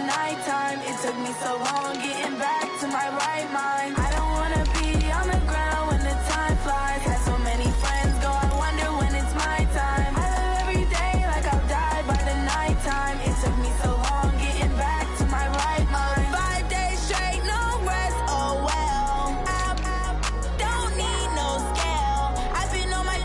nighttime. It took me so long getting back to my right mind. I don't wanna be on the ground when the time flies. Had so many friends go, I wonder when it's my time. I live every day like I'll die by the nighttime. It took me so long getting back to my right mind. 5 days straight, no rest, oh well. I don't need no scale. I've been on my,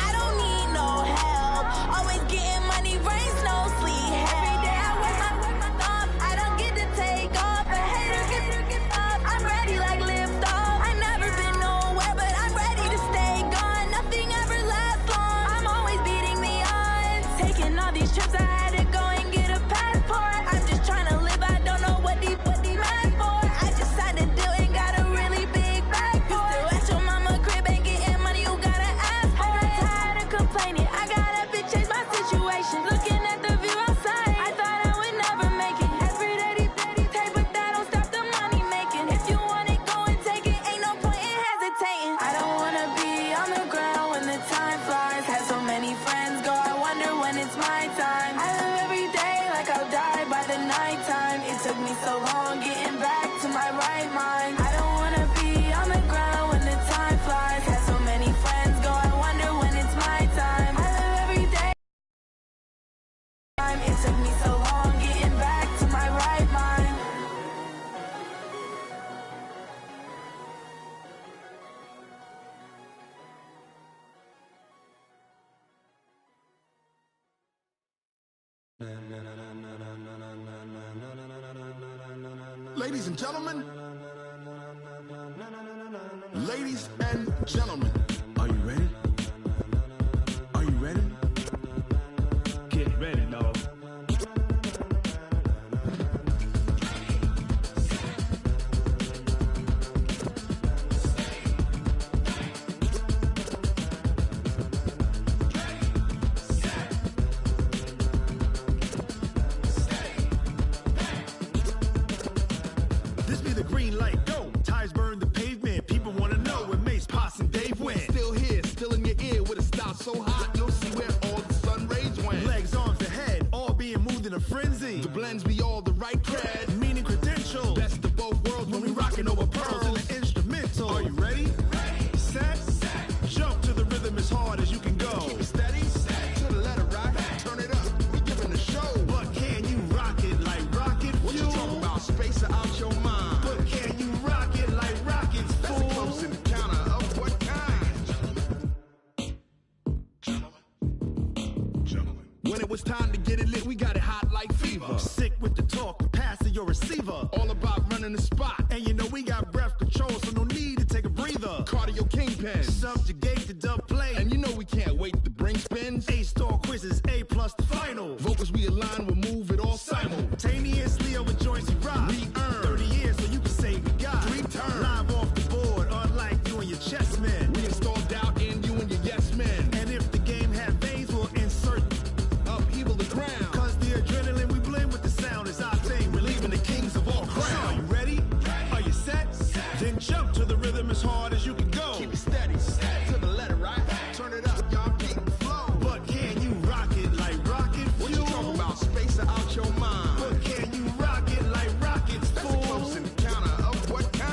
I don't need no help. Always getting money, rains, no sleep. Every day I work my thumb. I don't get to take off. A hater get up. I'm ready like lift off. I never been nowhere, but I'm ready to stay gone. Nothing ever lasts long. I'm always beating the odds. Taking all these trips, I had to go and get a passport. I'm just trying to live. I don't know what these mad for. I just signed a deal and got a really big bag for it. Still at your mama crib and getting money, you gotta ask for it. I got tired of complaining. I got up and changed my situation. Looking at the view outside, I thought I would never make it. Every day they take, but that don't stop the money making. If you want it, go and take it. Ain't no point in hesitating. I don't wanna be on the ground when the time flies. Had so many friends go, I wonder when it's my time. I live every day like I'll die by the nighttime. It took me so long getting back to my right mind. I don't wanna be on the ground when the time flies. Had so many friends go, I wonder when it's my time. I live every day. It took me so long getting back to my right mind. Ladies and gentlemen, ladies and gentlemen, are you ready? Are you ready? Get ready, dog. This be the green light, go. Tires burn the pavement. People wanna know where Mace, Potts, and Dave went. Still here, still in your ear with a style so hot, you'll see where all the sun rays went. Legs, arms, the head, all being moved in a frenzy. The blends be all the right cred. Meaning credentials. Best of both worlds When we rockin' over pearls in the instrumental. Are you ready? Set, jump to the rhythm as hard as you can go. Keep it steady, to the letter right. Turn it up, we giving the show. But can you rock it like rocket What you fuel? talking about? Space out your mind. But can you rock it like rockets, That's a close fool? encounter of what kind? Gentlemen. When it was time to get it lit, we got it hot like fever. Sick with the talk, the pass to your receiver. All about running the spot. And you know we got breath control, so no need to take a breather. Cardio kingpin. Subjugate the dub play. And you know we can't wait to bring spins. A-star quizzes, A+ the final. Vocals we align, we'll move it all Simultaneously over joints we rock. We earn 30 years so you can say we got 3 turns. Live off the board, unlike you and your chess men. We install doubt in you and your yes men. And if the game had veins, we'll insert Upheaval the ground. Cause the adrenaline we blend with the sound is our thing. Relieving the kings of all crowns. Are you ready? Are you set? Then jump to the rhythm as hard as you can go. Keep it steady, to the letter right. Turn it up, y'all keep the flow. But can you rock it like rocket What you fuel? talking about? Space out your mind. But can you rock it like rockets, That's a fool? close encounter of what kind?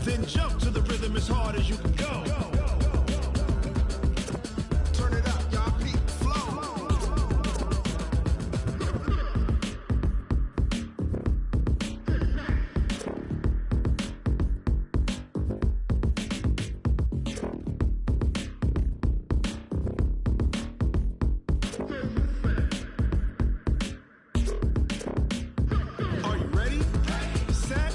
Then jump to the rhythm as hard as you can go. Turn it up, y'all keep the flow. Are you ready? Set,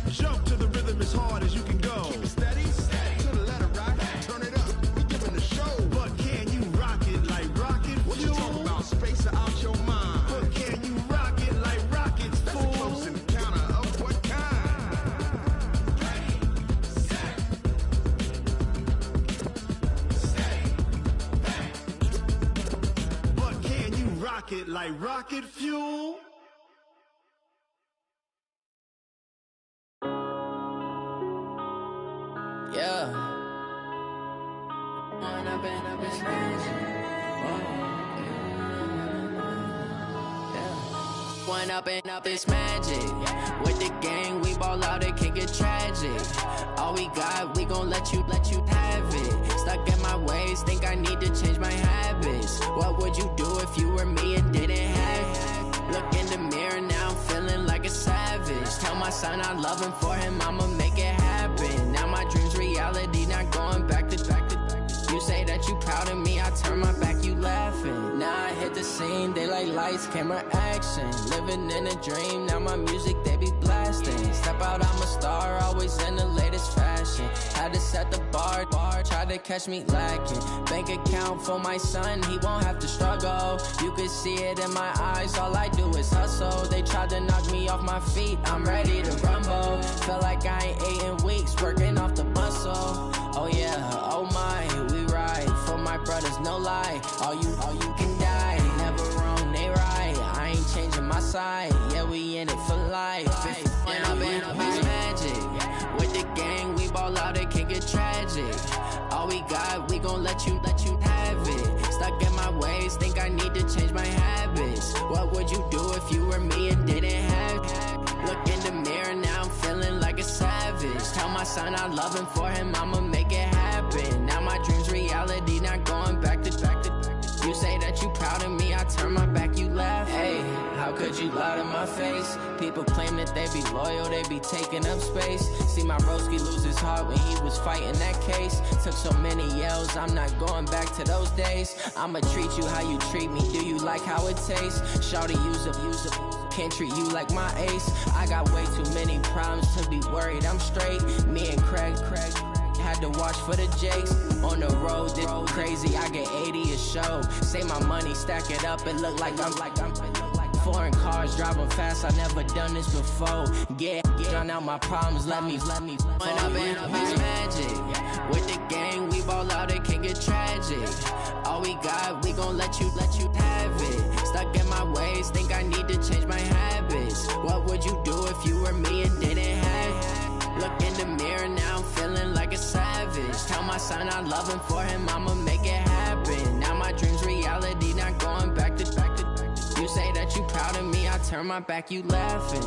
jump to the rhythm as hard as you can go. Keep it steady, to the letter right. Turn it up, we giving the show. But can you rock it like rocket What you fuel? talking about? Space out your mind. But can you rock it like rockets, That's a fool? close encounter of what kind? But can you rock it like rocket fuel? Yeah. One up and up, it's magic. With the gang, we ball out, it can get tragic. All we got, we gon' let you have it. Stuck in my ways, think I need to change my habits. What would you do if you were me and didn't have it? Look in the mirror, now I'm feeling like a savage. Tell my son I love him, for him I'ma make it happen. Now my dream's reality, not going back to. You say that you proud of me, I turn my back, you laughing. Now I hit the scene, they like lights, camera, action. Living in a dream, now my music, they be blasting. Step out, I'm a star, always in the latest fashion. Had to set the bar, try to catch me lacking. Bank account for my son, he won't have to struggle. You can see it in my eyes, all I do is hustle. They tried to knock me off my feet, I'm ready to rumble. Felt like I ain't ate in weeks, working off the muscle. Oh yeah, oh my, we ride for my brothers, no lie. All you can die, never wrong, they right. I ain't changing my side, yeah, we in it for life. And I've been magic. With the gang, we ball out, it can get tragic. All we got, we gon' let you have it. Stuck in my ways, think I need to change my habits. What would you do if you were me and didn't have it? Look in the mirror, now I'm feeling like a savage. Tell my son I love him, for him I'ma make it happen. Now my dream's reality, not going back to. You say that you proud of me, I turn my back, you laugh. Hey, how could you lie to my face? People claim that they be loyal, they be taking up space. See my broski lose his heart when he was fighting that case. Took so many yells, I'm not going back to those days. I'ma treat you how you treat me, do you like how it tastes? Shawty, use up, can't treat you like my ace. I got way too many problems to be worried, I'm straight. Me and Craig had to watch for the Jakes. On the road, this crazy, I get 80 a show. Say my money, stack it up, it look like I'm foreign cars, driving fast, I never done this before. Get drown out my problems, let me When I've been up, it's magic. With the gang, we ball out, it can get tragic. All we got, we gon' let you have it. Stuck in my ways, think I need to change my habits. What would you do if you were me and didn't have it? Look in the mirror, now I'm feeling like a savage. Tell my son I love him, for him I'ma make it happen. Now my dream's reality, not going back to. You say that you proud of me, I turn my back, you laughing.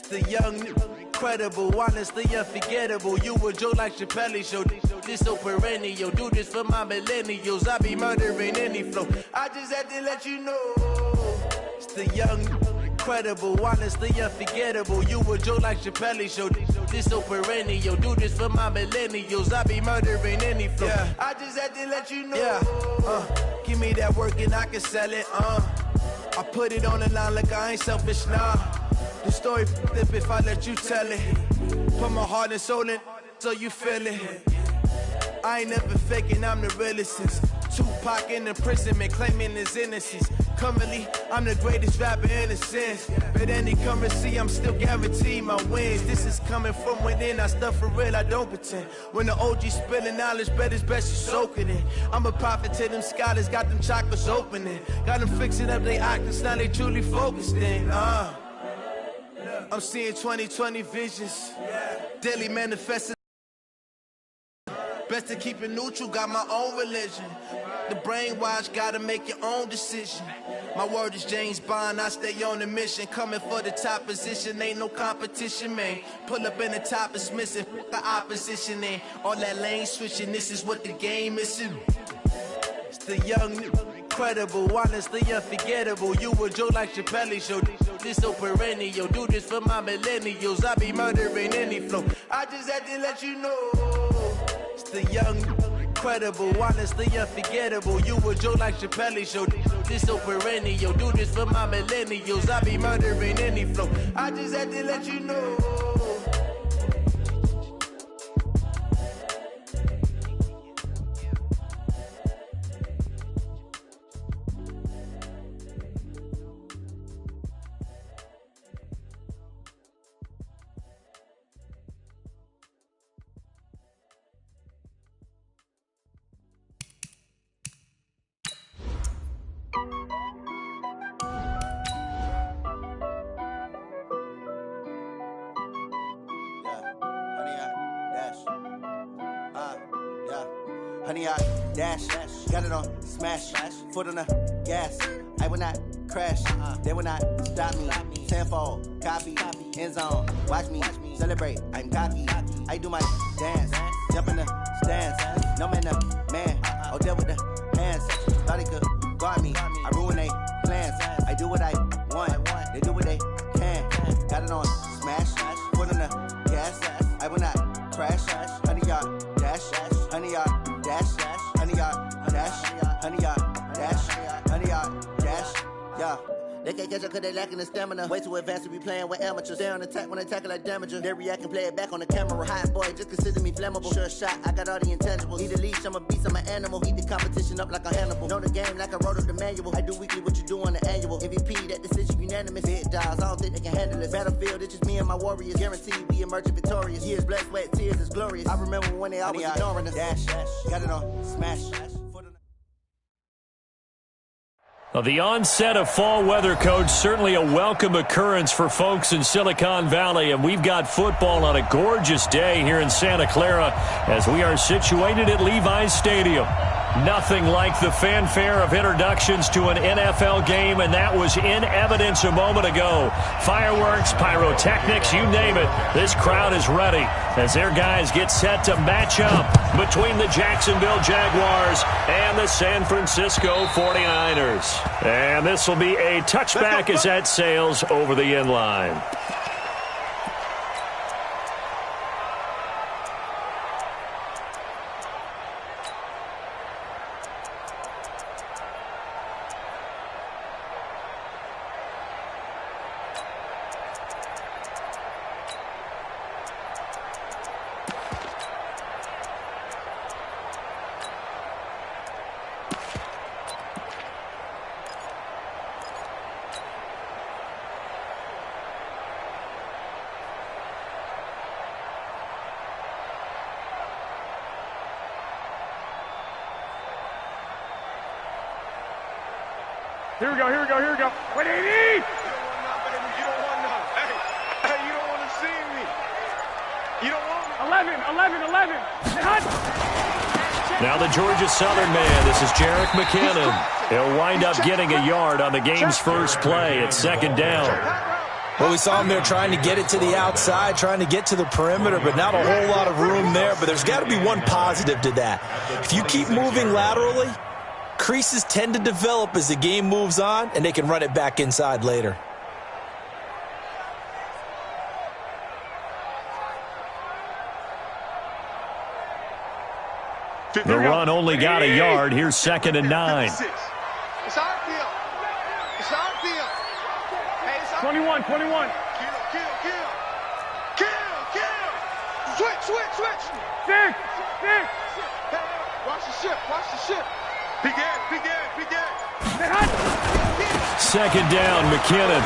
The young, incredible, honestly unforgettable. You a joke like Chappelle show. This so perennial. Do this for my millennials. I be murdering any flow. I just had to let you know. It's the young, incredible, honestly unforgettable. You a joke like Chappelle show. This so perennial. Do this for my millennials. I be murdering any flow. Yeah. I just had to let you know. Yeah. Give me that work and I can sell it. I put it on the line like I ain't selfish, nah. The story flip if I let you tell it. Put my heart and soul in so you feel it. I ain't never faking, I'm the realest since Tupac in imprisonment, claiming his innocence. Currently, I'm the greatest rapper in a sense. But any currency, I'm still guaranteed my wins. This is coming from within, I stuff for real, I don't pretend. When the OG spilling knowledge, bet it's best you soak it in. I'm a prophet to them scholars, got them chakras opening. Got them fixing up their octaves, now they truly focused in. I'm seeing 2020 visions, daily manifesting. Best to keep it neutral, got my own religion. The brainwash, gotta make your own decision. My word is James Bond, I stay on the mission. Coming for the top position, ain't no competition, man. Pull up in the top, it's missing, the opposition, and all that lane switching, this is what the game is. It's the young, incredible, honestly unforgettable. You a joke like Chappelle show. This so perennial. Do this for my millennials. I be murdering any flow. I just had to let you know. It's the young, incredible, honestly unforgettable. You a joke like Chappelle show. This so perennial. Do this for my millennials. I be murdering any flow. I just had to let you know. honey yard dash. Got it on smash, foot on the gas. I will not crash, they will not stop me. Tenfold, copy, end zone. Watch me celebrate. I'm cocky. I do my dance, jump in the stands. No man, man. Oh, deal with the hands. Thought he could guard me. I ruin they plans. I do what I want. They do what they can. Got it on smash, foot on the gas. I will not crash. Honey yard dash, honey yard dash, honey yard dash, honey yard dash, honey yard dash. Yeah. They can't catch up cause they lacking the stamina. Way too advanced to be playing with amateurs. Stay on attack when they tackle like damager. They react and play it back on the camera. Hot boy, just consider me flammable. Sure shot, I got all the intangibles. Need a leash, I'm a beast, I'm an animal. Eat the competition up like a Hannibal. Know the game like I wrote up the manual. I do weekly what you do on the annual. MVP, that decision unanimous. Big dials, I don't think they can handle it. Battlefield, it's just me and my warriors. Guaranteed we emerging victorious. Years, blood, sweat, tears, it's glorious. I remember when they always ignoring us. Dash, got it on smash. Well, the onset of fall weather, Coach, certainly a welcome occurrence for folks in Silicon Valley, and we've got football on a gorgeous day here in Santa Clara as we are situated at Levi's Stadium. Nothing like the fanfare of introductions to an NFL game, and that was in evidence a moment ago. Fireworks, pyrotechnics, you name it. This crowd is ready as their guys get set to match up between the Jacksonville Jaguars and the San Francisco 49ers. And this will be a touchback as that sails over the end line. Here we go. What do you need? You don't want none. Hey, you don't want to see me. You don't want me. 11. Now the Georgia Southern man, this is Jerick McKinnon. He'll wind up getting a yard on the game's first play at second down. Well, we saw him there trying to get it to the outside, trying to get to the perimeter, but not a whole lot of room there. But there's got to be one positive to that. If you keep moving laterally, creases tend to develop as the game moves on, and they can run it back inside later. The run only got a yard. Here's 2nd and 9. It's our field. It's our field. Hey, it's our 21. Kill. Switch. Six. Hey, watch the ship. Big Ed. 2nd down, McKinnon.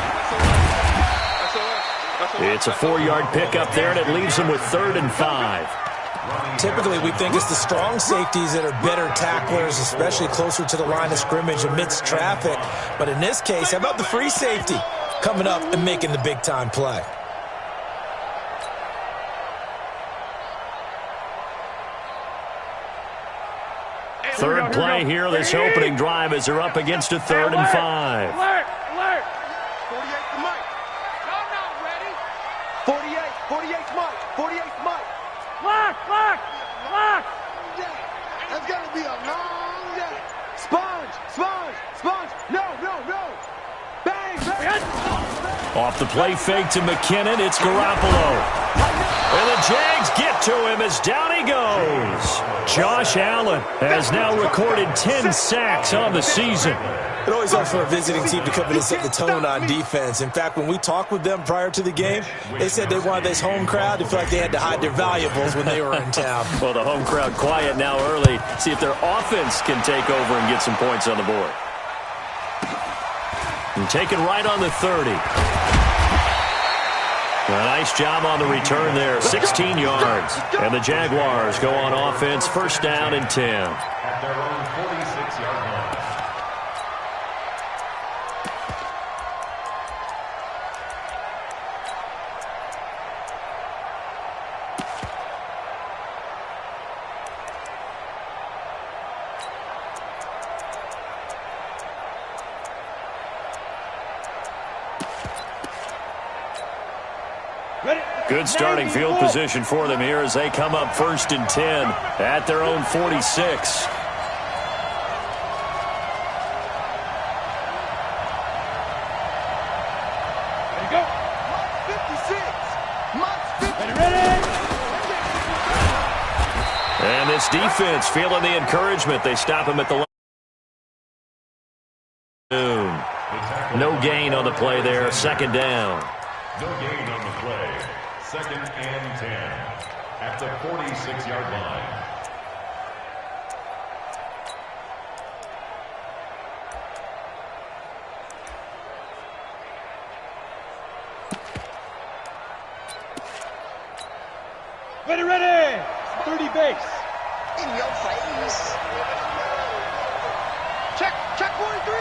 It's a 4-yard pickup there, and it leaves him with 3rd and 5. Typically, we think it's the strong safeties that are better tacklers, especially closer to the line of scrimmage amidst traffic. But in this case, how about the free safety coming up and making the big-time play? Third play here, this opening drive as they're up against a 3rd and 5. Alert. 48 to Mike. Y'all not ready. 48 Mike. Lock. That's going to be a long day. Sponge. No. Bang. Off the play fake to McKinnon, it's Garoppolo. And the Jags get to him as down he goes. Josh Allen has now recorded 10 sacks on the season. It always helps for a visiting team to come in and set the tone on defense. In fact, when we talked with them prior to the game, they said they wanted this home crowd to feel like they had to hide their valuables when they were in town. Well, the home crowd quiet now early. See if their offense can take over and get some points on the board. And taken right on the 30. A nice job on the return there, 16 yards. And the Jaguars go on offense, 1st down and 10. At their own 46-yard line. Good starting field position for them here as they come up 1st and 10 at their own 46. And this defense feeling the encouragement. They stop him at the line. No gain on the play there. 2nd down. No gain on the play. 2nd and 10 at the 46-yard line. Ready! 30 base. In your face. Check 43.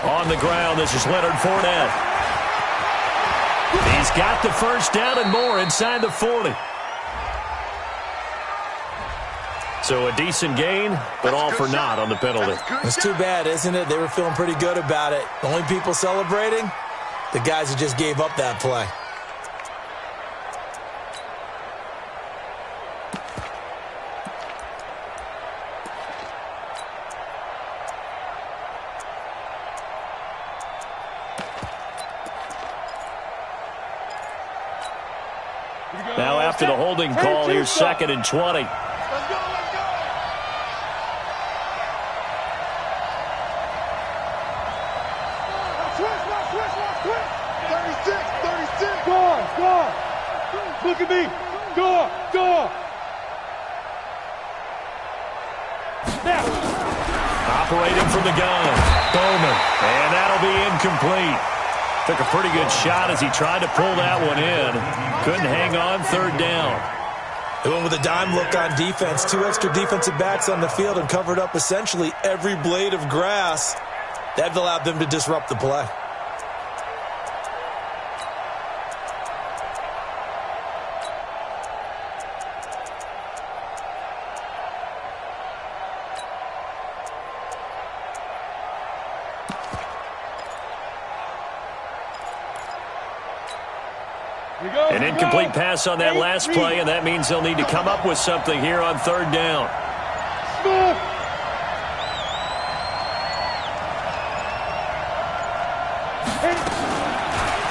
On the ground, this is Leonard Fournette. He's got the 1st down and more inside the 40. So a decent gain, but all for naught on the penalty. It's too bad, isn't it? They were feeling pretty good about it. The only people celebrating, the guys who just gave up that play. Now after the holding call, here's 2nd and 20. Let's go. Switch. 36. Go. Look at me. Go. Snap. Operating from the gun. Bowman. And that'll be incomplete. Took a pretty good shot as he tried to pull that one in. Couldn't hang on. 3rd down. They went with a dime look on defense. 2 extra defensive backs on the field and covered up essentially every blade of grass. That allowed them to disrupt the play. An incomplete pass on that last play, and that means they'll need to come up with something here on 3rd down.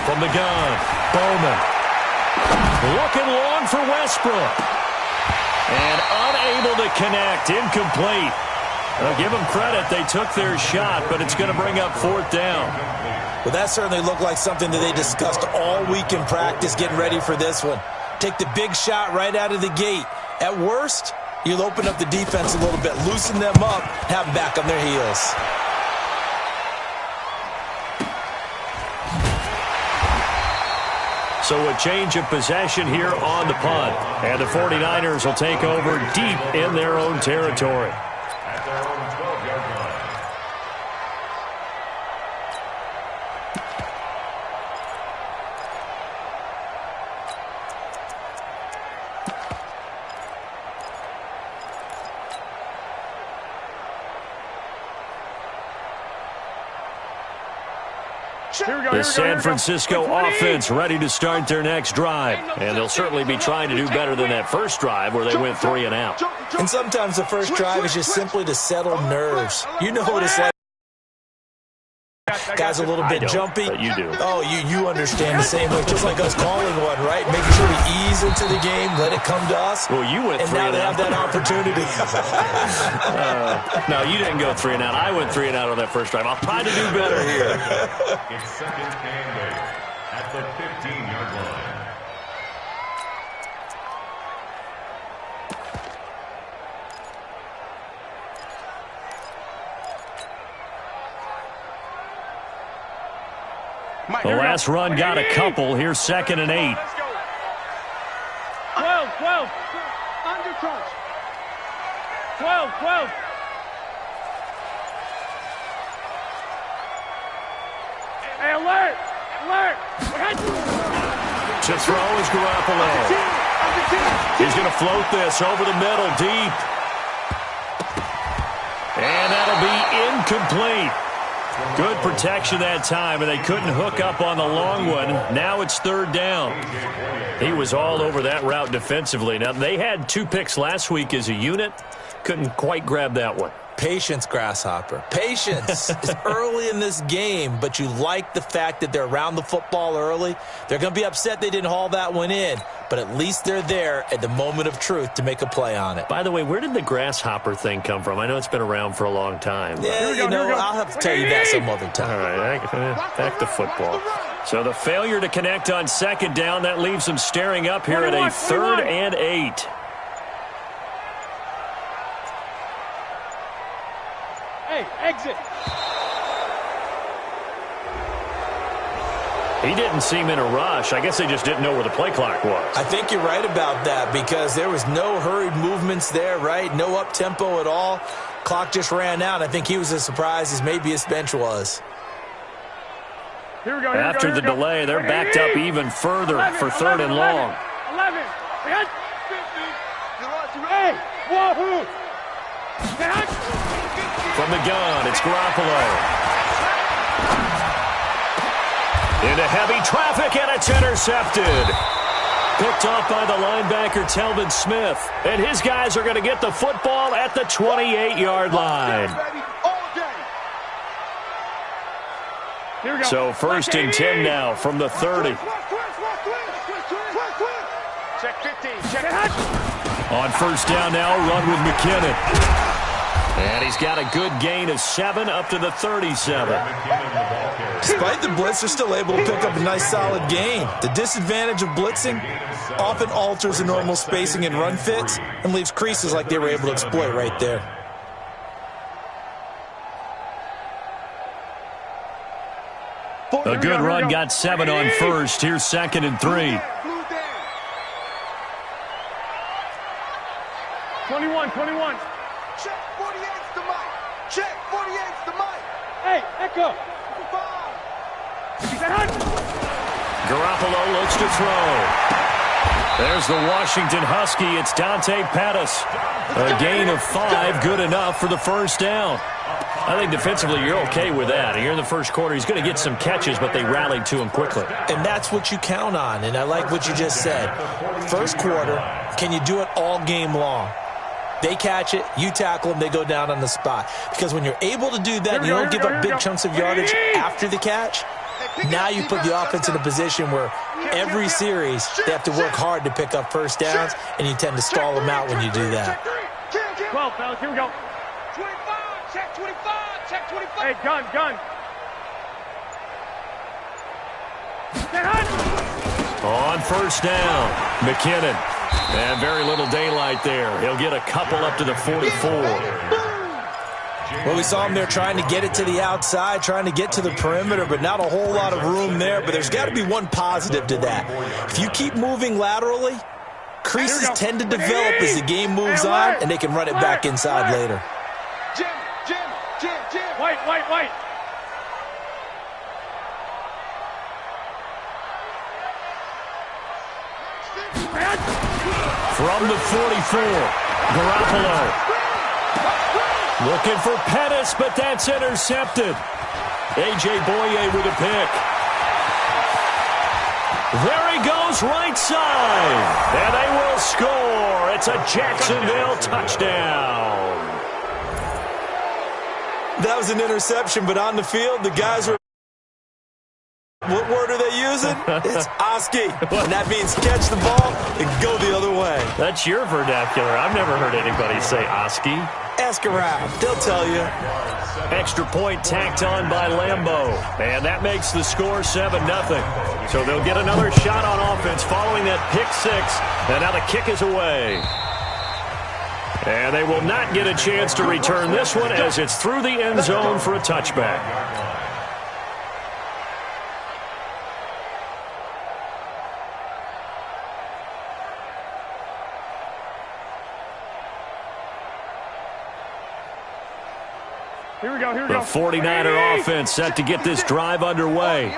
From the gun, Bowman. Looking long for Westbrook. And unable to connect. Incomplete. Well, give them credit. They took their shot, but it's going to bring up 4th down. Well, that certainly looked like something that they discussed all week in practice getting ready for this one. Take the big shot right out of the gate. At worst, you'll open up the defense a little bit, loosen them up, have them back on their heels. So a change of possession here on the punt. And the 49ers will take over deep in their own territory. At their own 12-yard line. The San Francisco offense ready to start their next drive. And they'll certainly be trying to do better than that first drive where they went 3 and out. And sometimes the first drive is just simply to settle nerves. You know what it's like. Guys a little bit jumpy. But you do. Oh, you understand the same way. Just like us calling one, right? Making sure we ease into the game, let it come to us. Well, you went 3 and out. And now they have that opportunity. No, you didn't go 3 and out. I went 3 and out on that first drive. I'll try to do better here. It's 2nd and 8 at the 15-yard line. The last run got a couple. Here's 2nd and 8. 12. Under crunch. 12. Hey, alert! To throw is Garoppolo. He's going to float this over the middle, deep. And that'll be incomplete. Good protection that time, and they couldn't hook up on the long one. Now it's third down. He was all over that route defensively. Now, they had 2 picks last week as a unit. Couldn't quite grab that one. Patience, Grasshopper. Patience. It's early in this game, but you like the fact that they're around the football early. They're going to be upset they didn't haul that one in, but at least they're there at the moment of truth to make a play on it. By the way, where did the grasshopper thing come from? I know it's been around for a long time. Yeah, I'll have to tell you that some other time. All right, back to football. So the failure to connect on second down, that leaves them staring up here at a 3rd and 8. Hey, exit. He didn't seem in a rush. I guess they just didn't know where the play clock was. I think you're right about that because there was no hurried movements there, right? No up-tempo at all. Clock just ran out. I think he was as surprised as maybe his bench was. Here we go. After the delay, they're backed up even further for 3rd and long. 11. Hey, wahoo! From the gun, it's Garoppolo. Into heavy traffic, and it's intercepted. Picked off by the linebacker, Telvin Smith. And his guys are going to get the football at the 28-yard line. So 1st and 10 now from the 30. Check 15. Check. On 1st down now, run with McKinnon. And he's got a good gain of 7 up to the 37. Despite the blitz, they're still able to pick up a nice solid gain. The disadvantage of blitzing often alters the normal spacing and run fits and leaves creases like they were able to exploit right there. A good run got 7 on 1st. Here's 2nd and 3. 21. Check 48's the mic. Check 48's the mic. Hey, Echo. Garoppolo looks to throw. There's the Washington Husky. It's Dante Pettis. A gain of 5, good enough for the 1st down. I think defensively you're okay with that. Here in the 1st quarter, he's going to get some catches, but they rallied to him quickly. And that's what you count on, and I like what you just said. 1st quarter, can you do it all game long? They catch it, you tackle them, they go down on the spot. Because when you're able to do that and you don't give up big chunks of yardage after the catch, now you put the offense in a position where every series they have to work hard to pick up 1st downs, and you tend to stall them out when you do that. 12, fellas, here we go. 25, check 25, check 25. Hey, gun. On 1st down, McKinnon. And very little daylight there. He'll get a couple up to the 44. Well, we saw him there trying to get it to the outside, trying to get to the perimeter, but not a whole lot of room there. But there's got to be one positive to that. If you keep moving laterally, creases tend to develop as the game moves on, and they can run it back inside later. Jim. White. From the 44, Garoppolo. Looking for Pettis, but that's intercepted. A.J. Boye with a pick. There he goes, right side. And they will score. It's a Jacksonville touchdown. That was an interception, but on the field, the guys were... What word are they using? It's Oski. And that means catch the ball and go the other way. That's your vernacular. I've never heard anybody say Oski. Ask around. They'll tell you. Extra point tacked on by Lambeau. And that makes the score 7-0. So they'll get another shot on offense following that pick 6. And now the kick is away. And they will not get a chance to return this one as it's through the end zone for a touchback. Here we go. The 49er offense set to get this drive underway.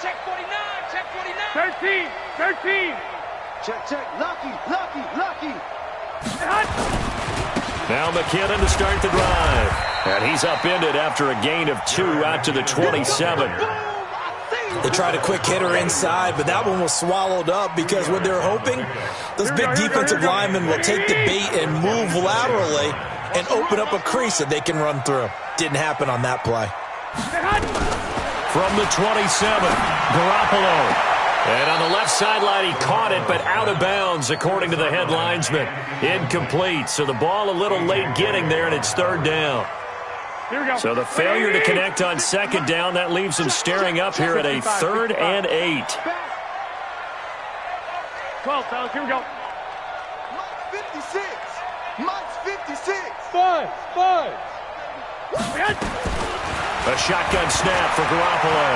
Check 49. Check 49. 13. Check. Lucky. Now McKinnon to start the drive. And he's upended after a gain of 2 out to the 27. They tried a quick hitter inside, but that one was swallowed up because what they're hoping, those big defensive linemen will take the bait and move laterally and open up a crease that they can run through. Didn't happen on that play. From the 27, Garoppolo. And on the left sideline, he caught it, but out of bounds, according to the head linesman. Incomplete, so the ball a little late getting there, and it's third down. So the failure to connect on second down, that leaves him staring up here at a 3rd and 8. 12, fellas, here we go. Mike's 56. 5. A shotgun snap for Garoppolo.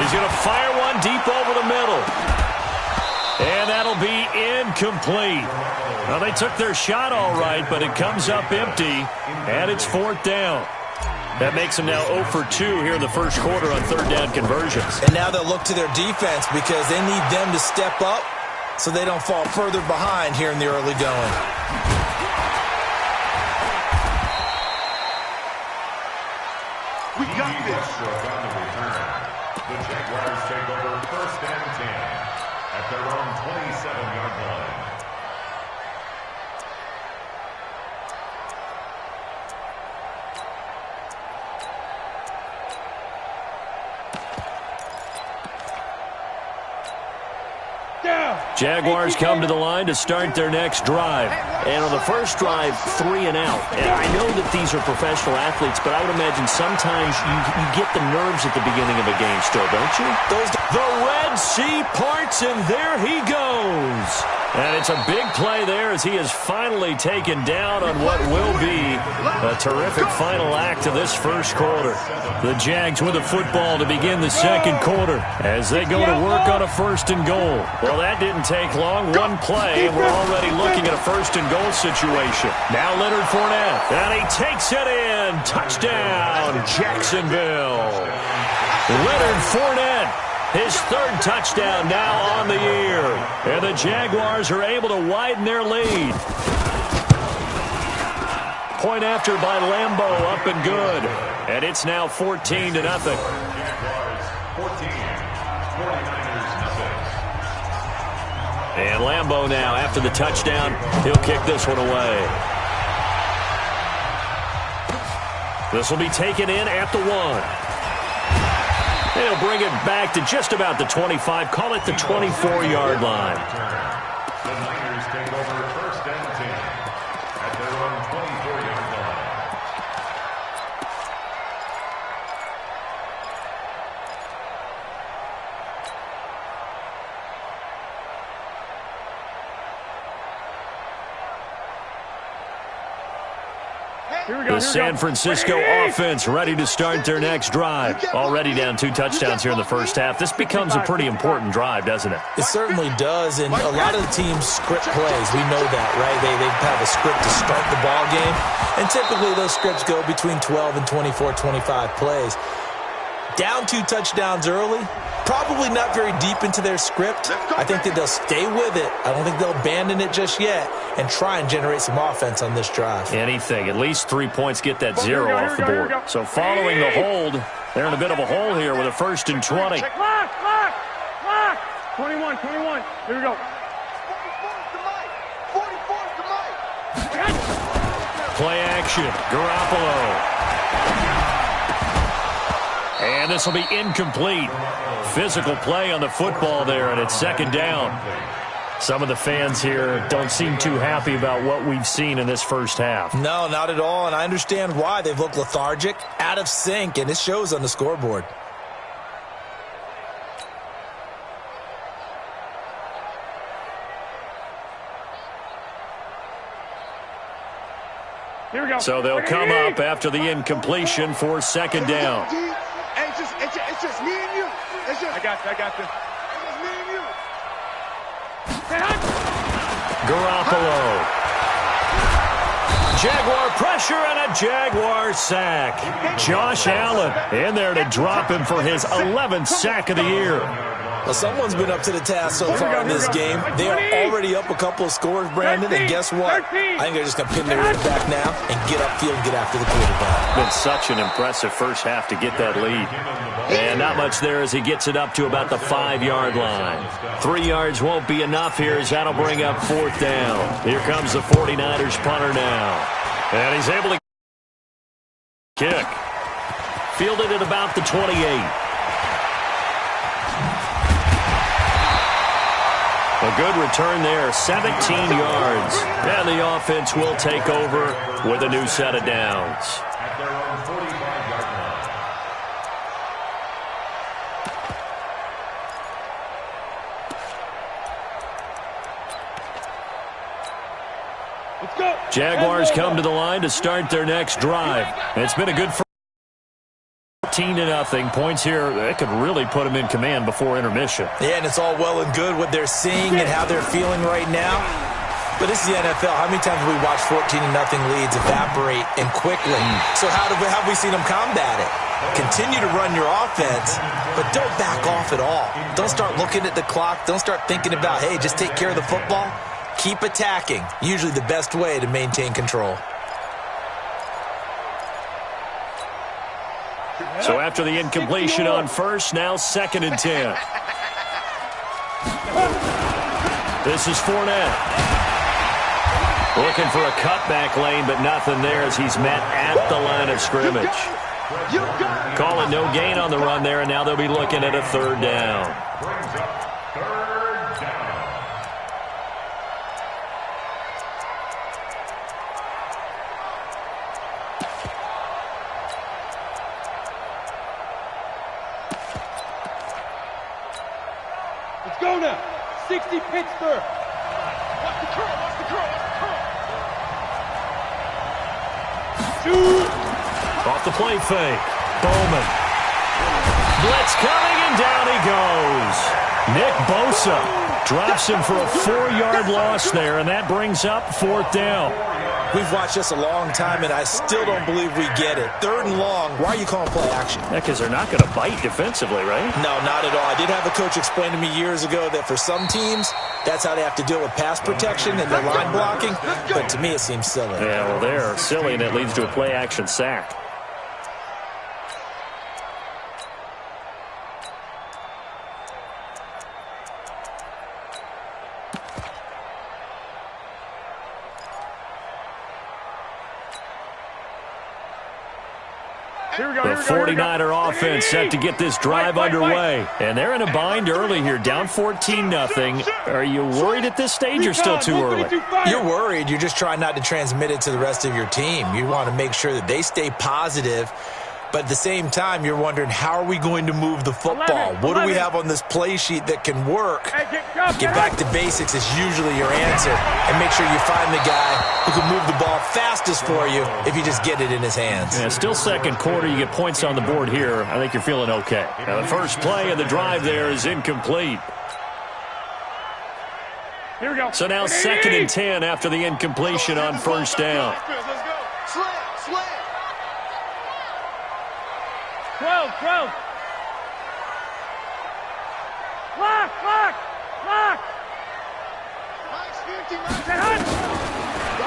He's going to fire one deep over the middle. And that'll be incomplete. Well, they took their shot all right, but it comes up empty, and it's 4th down. That makes them now 0 for 2 here in the first quarter on 3rd down conversions. And now they'll look to their defense because they need them to step up so they don't fall further behind here in the early going. We got this. On the return, the Jaguars take over 1st and 10 at their own 27-yard line. Jaguars come to the line to start their next drive. And on the first drive, 3 and out. And I know that these are professional athletes, but I would imagine sometimes you get the nerves at the beginning of a game still, don't you? The Red Sea parts, and there he goes. And it's a big play there as he is finally taken down on what will be a terrific final act of this first quarter. The Jags with the football to begin the second quarter as they go to work on a 1st and goal. Well, that didn't take long. One play, and we're already looking at a 1st and goal situation. Now Leonard Fournette, and he takes it in. Touchdown, Jacksonville. Leonard Fournette, his 3rd touchdown now on the year. And the Jaguars are able to widen their lead. Point after by Lambeau, up and good. And it's now 14-0. Jaguars 14, 49ers nothing. And Lambeau now, after the touchdown, he'll kick this one away. This will be taken in at the 1. They'll bring it back to just about the 25. Call it the 24-yard line. The Niners take over 1st and 10 at their own 24-yard line. The San Francisco offense ready to start their next drive. Already down 2 touchdowns here in the first half. This becomes a pretty important drive, doesn't it? It certainly does, and a lot of the teams script plays. We know that, right? They have a script to start the ball game, and typically those scripts go between 12 and 24, 25 plays. Down 2 touchdowns early, probably not very deep into their script. I think that they'll stay with it. I don't think they'll abandon it just yet and try and generate some offense on this drive. Anything. At least 3 points get that 0 off the board. So following the hold, they're in a bit of a hole here with a 1st and 20. Lock. 21. Here we go. 44's to Mike. Play action. Garoppolo. And this will be incomplete. Physical play on the football there, and it's 2nd down. Some of the fans here don't seem too happy about what we've seen in this first half. No, not at all, and I understand why. They've looked lethargic, out of sync, and it shows on the scoreboard. Here we go. So they'll come up after the incompletion for 2nd down. It's just me and you. I got this. It's just me and you. Garoppolo. Jaguar pressure and a Jaguar sack. Josh Allen in there to drop him for his 11th sack of the year. Well, someone's been up to the task so far in this game. They are already up a couple of scores, Brandon, and guess what? I think they're just going to pin their ear back now and get upfield and get after the quarterback. Been such an impressive first half to get that lead. And not much there as he gets it up to about the 5-yard line. 3 yards won't be enough here as that'll bring up 4th down. Here comes the 49ers punter now. And he's able to kick. Fielded at about the 28. A good return there, 17 yards. And the offense will take over with a new set of downs. At their own 45-yard line. Let's go. Jaguars come to the line to start their next drive. It's been a good 14-0. Points here, that could really put them in command before intermission. Yeah, and it's all well and good what they're seeing and how they're feeling right now. But this is the NFL. How many times have we watched 14-0 leads evaporate and quickly? So how have we seen them combat it? Continue to run your offense, but don't back off at all. Don't start looking at the clock. Don't start thinking about, hey, just take care of the football. Keep attacking. Usually the best way to maintain control. So after the incompletion on first, now 2nd and 10. This is Fournette. Looking for a cutback lane, but nothing there as he's met at the line of scrimmage. Calling no gain on the run there, and now they'll be looking at a 3rd down. Brings up 3rd down. Let's go now. 60 Pittsburgh. Watch the curl, watch the curl, watch the curl. Shoot. Off the play fake. Bowman. Blitz coming, and down he goes. Nick Bosa drops him for a 4-yard loss there, and that brings up 4th down. We've watched this a long time, and I still don't believe we get it. 3rd and long, why are you calling play action? Yeah, because they're not going to bite defensively, right? No, not at all. I did have a coach explain to me years ago that for some teams, that's how they have to deal with pass protection and their line blocking, but to me it seems silly. Yeah, well, they're silly, and it leads to a play action sack. The 49er offense set to get this drive underway. And they're in a bind early here, down 14-0. Are you worried at this stage or still too early? You're worried. You're just trying not to transmit it to the rest of your team. You want to make sure that they stay positive. But at the same time, you're wondering, how are we going to move the football? What do we have on this play sheet that can work? Get back to basics is usually your answer. And make sure you find the guy who can move the ball fastest for you if you just get it in his hands. Yeah, still 2nd quarter. You get points on the board here. I think you're feeling okay. Now, the first play of the drive there is incomplete. Here we go. So now 2nd and 10 after the incompletion on 1st down. Let's go. Slam, slam. 12. Lock. Nice 50,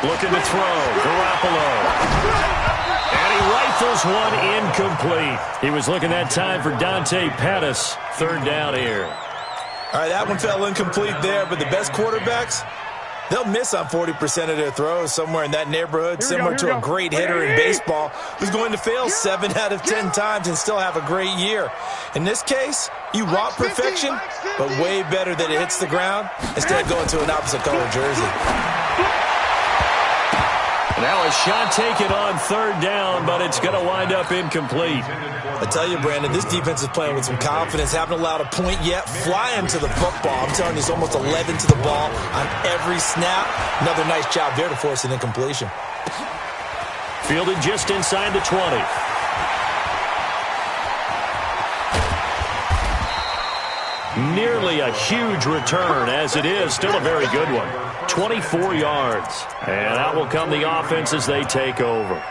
Looking to throw. Garoppolo. And he rifles one incomplete. He was looking that time for Dante Pettis. 3rd down here. All right, that one fell incomplete there, but the best quarterbacks, they'll miss on 40% of their throws, somewhere in that neighborhood, similar to a great hitter in baseball who's going to fail 7 out of 10 times and still have a great year. In this case, you want perfection, but way better that it hits the ground instead of going to an opposite color jersey. Now a shot taken on 3rd down, but it's going to wind up incomplete. I tell you, Brandon, this defense is playing with some confidence. Haven't allowed a point yet. Flying to the football. I'm telling you, it's almost 11 to the ball on every snap. Another nice job there to force an incompletion. Fielded just inside the 20. Nearly a huge return, as it is still a very good one. 24 yards. And out will come the offense as they take over.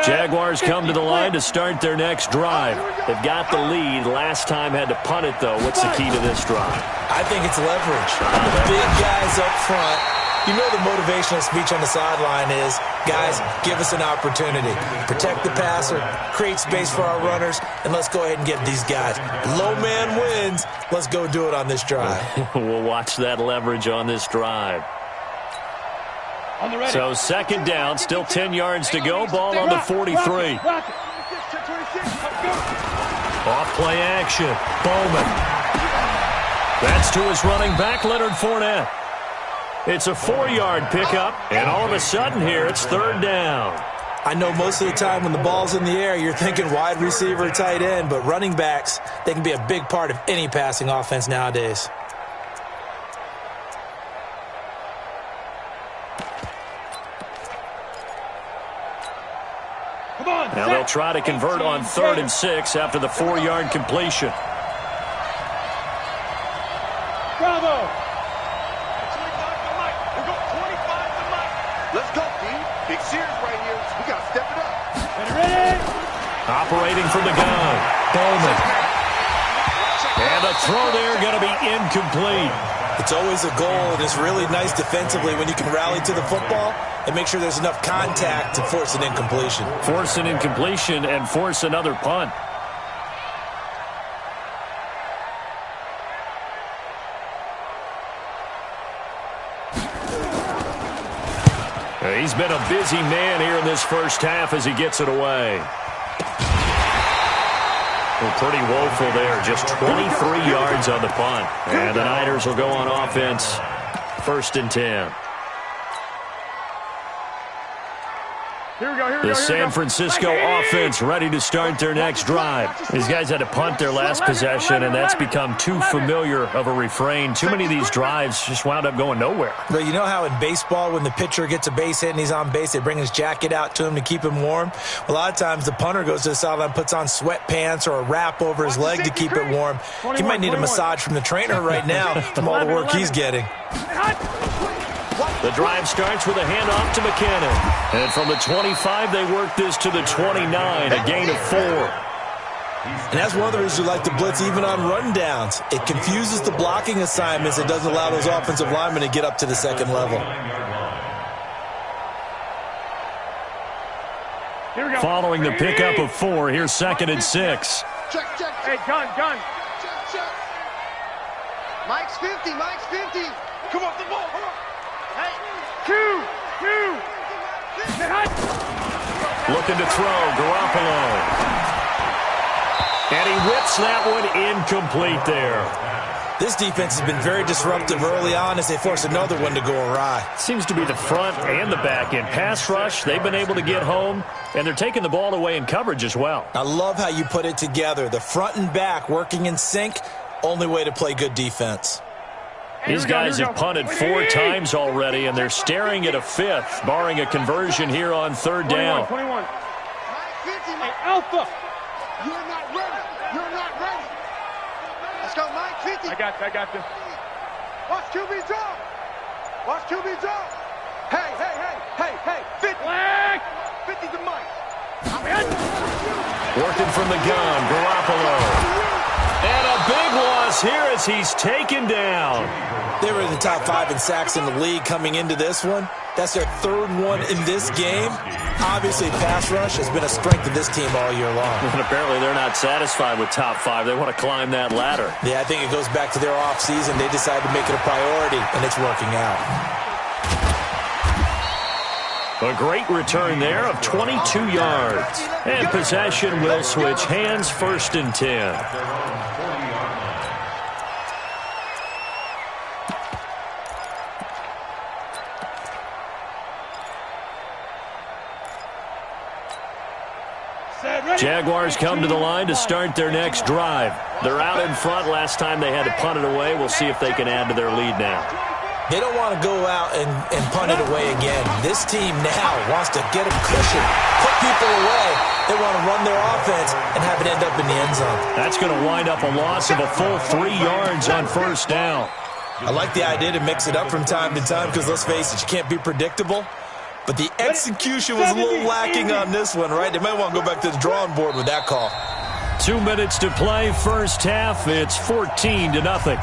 Jaguars come to the line to start their next drive. They've got the lead. Last time had to punt it, though. What's the key to this drive? I think it's leverage. The big guys up front. You know the motivational speech on the sideline is, guys, give us an opportunity. Protect the passer, create space for our runners, and let's go ahead and get these guys. Low man wins. Let's go do it on this drive. We'll watch that leverage on this drive. So second down, still 10 yards to go. Ball on the 43. Off play action. Bowman. That's to his running back, Leonard Fournette. It's a 4-yard pickup, and all of a sudden here, it's third down. I know most of the time when the ball's in the air, you're thinking wide receiver, tight end, but running backs, they can be a big part of any passing offense nowadays. Now they'll try to convert on 3rd and 6 after the 4-yard completion. Bravo! Let's go, Dean. Big series right here. We got to step it up. Ready? Operating from the gun. Bowman. And the throw there going to be incomplete. It's always a goal, and it's really nice defensively when you can rally to the football and make sure there's enough contact to force an incompletion. Force an incompletion and force another punt. He's been a busy man here in this first half as he gets it away. Well, pretty woeful there. Just 23 yards on the punt. And the Niners will go on offense. 1st and 10. The San Francisco offense ready to start their next drive. These guys had to punt their last possession, and that's become too familiar of a refrain. Too many of these drives just wound up going nowhere. But you know how in baseball, when the pitcher gets a base hit and he's on base, they bring his jacket out to him to keep him warm? A lot of times the punter goes to the sideline, puts on sweatpants or a wrap over his leg to keep it warm. He might need a massage from the trainer right now from all the work he's getting. The drive starts with a handoff to McKinnon. And from the 25, they work this to the 29, a gain of 4. And that's one of the reasons you like to blitz even on rundowns. It confuses the blocking assignments. It doesn't allow those offensive linemen to get up to the second level. Following the pickup of 4, here's 2nd and 6. Check. Hey, gun. Check. Mike's 50. Come off the ball. Come on. Hey. 2. Looking to throw, Garoppolo. And he whips that one incomplete there. This defense has been very disruptive early on as they force another one to go awry. Seems to be the front and the back end. Pass rush, they've been able to get home, and they're taking the ball away in coverage as well. I love how you put it together. The front and back working in sync, only way to play good defense. These guys have punted 4 times already, and they're staring at a 5th, barring a conversion here on 3rd down. 21. Mike 50, Hey, Alpha. You're not ready. Let's go, Mike 50. I got you. Watch QB drop. Hey. 50. Flag. 50 to Mike. Working from the gun, Garoppolo. And a big loss here as he's taken down. They were in the top 5 in sacks in the league coming into this one. That's their 3rd one in this game. Obviously, pass rush has been a strength of this team all year long. And apparently they're not satisfied with top 5. They want to climb that ladder. Yeah, I think it goes back to their offseason. They decided to make it a priority, and it's working out. A great return there of 22 yards. And possession will switch hands, 1st and 10. Set, ready. Jaguars come to the line to start their next drive. They're out in front. Last time they had to punt it away. We'll see if they can add to their lead now. They don't want to go out and punt it away again. This team now wants to get a cushion, put people away. They want to run their offense and have it end up in the end zone. That's going to wind up a loss of a full 3 yards on first down. I like the idea to mix it up from time to time because, let's face it, you can't be predictable. But the execution was a little lacking on this one, right? They might want to go back to the drawing board with that call. 2 minutes to play, first half. It's 14-0.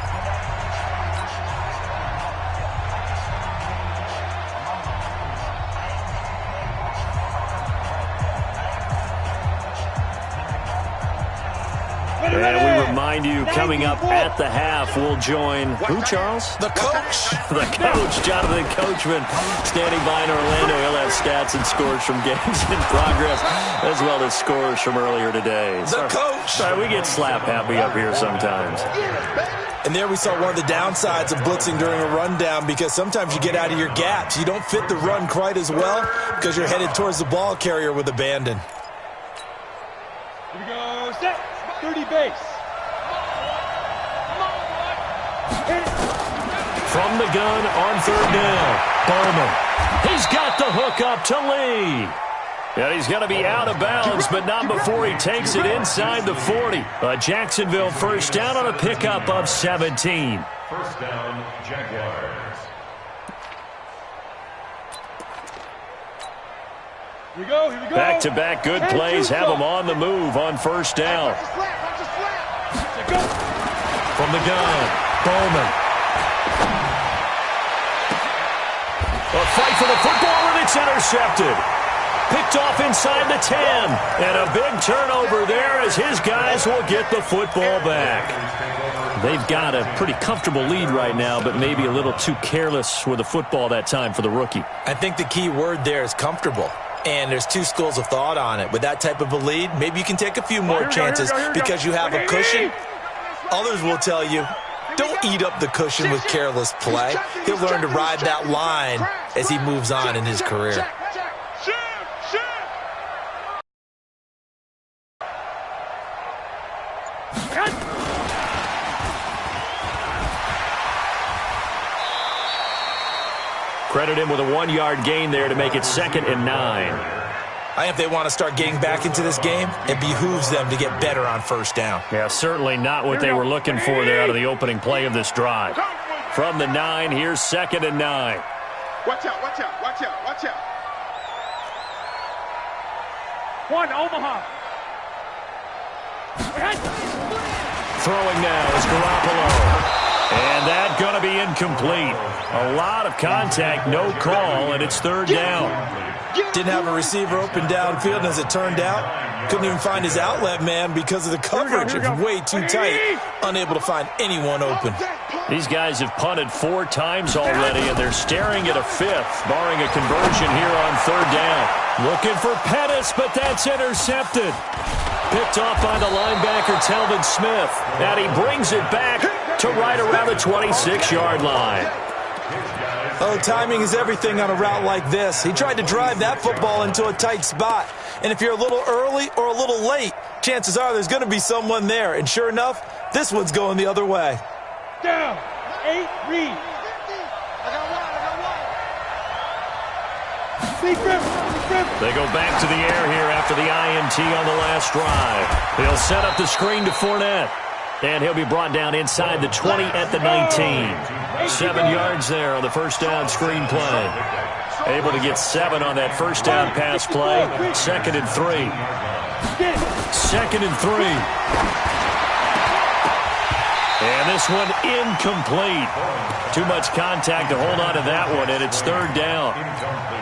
And we remind you, coming up at the half, we'll join who, Charles? The coach. The coach, Jonathan Coachman, standing by in Orlando. He'll have stats and scores from games in progress, as well as scores from earlier today. The coach. Sorry, we get slap happy up here sometimes. And there we saw one of the downsides of blitzing during a rundown, because sometimes you get out of your gaps. You don't fit the run quite as well because you're headed towards the ball carrier with abandon. Here we go, set. 30 base. From the gun on third down, Bowman. He's got the hook up to Lee. Yeah, he's going to be out of bounds, but not before he takes it inside the 40. Jacksonville first down on a pickup of 17. First down, Jaguars. Here we go, here we go. Back-to-back good plays have him on the move on first down. From the gun, Bowman. A fight for the football, and it's intercepted. Picked off inside the 10. And a big turnover there as his guys will get the football back. They've got a pretty comfortable lead right now, but maybe a little too careless with the football that time for the rookie. I think the key word there is comfortable. And there's two schools of thought on it. With that type of a lead, maybe you can take a few more chances because you have a cushion. Others will tell you, don't eat up the cushion with careless play. He'll learn to ride that line as he moves on in his career. Credit him with a 1-yard gain there to make it 2nd and 9. I think if they want to start getting back into this game, it behooves them to get better on first down. Yeah, certainly not what they were looking for there out of the opening play of this drive. From the 9, here's 2nd and 9. Watch out, watch out, watch out, watch out. One, Omaha. Throwing now is Garoppolo. And that going to be incomplete. A lot of contact, no call, and it's 3rd down. Didn't have a receiver open downfield, and as it turned out, couldn't even find his outlet man because of the coverage. It's way too tight, unable to find anyone open. These guys have punted 4 times already, and they're staring at a 5th, barring a conversion here on 3rd down. Looking for Pettis, but that's intercepted. Picked off by the linebacker, Telvin Smith. And he brings it back to right around the 26-yard line. Oh, timing is everything on a route like this. He tried to drive that football into a tight spot. And if you're a little early or a little late, chances are there's going to be someone there. And sure enough, this one's going the other way. Down. 8, read. They go back to the air here after the INT on the last drive. They'll set up the screen to Fournette. And he'll be brought down inside the 20 at the 19. 7 yards there on the first down screen play. Able to get 7 on that first down pass play. 2nd and 3. 2nd and 3. And this one incomplete. Too much contact to hold on to that one, and it's 3rd down.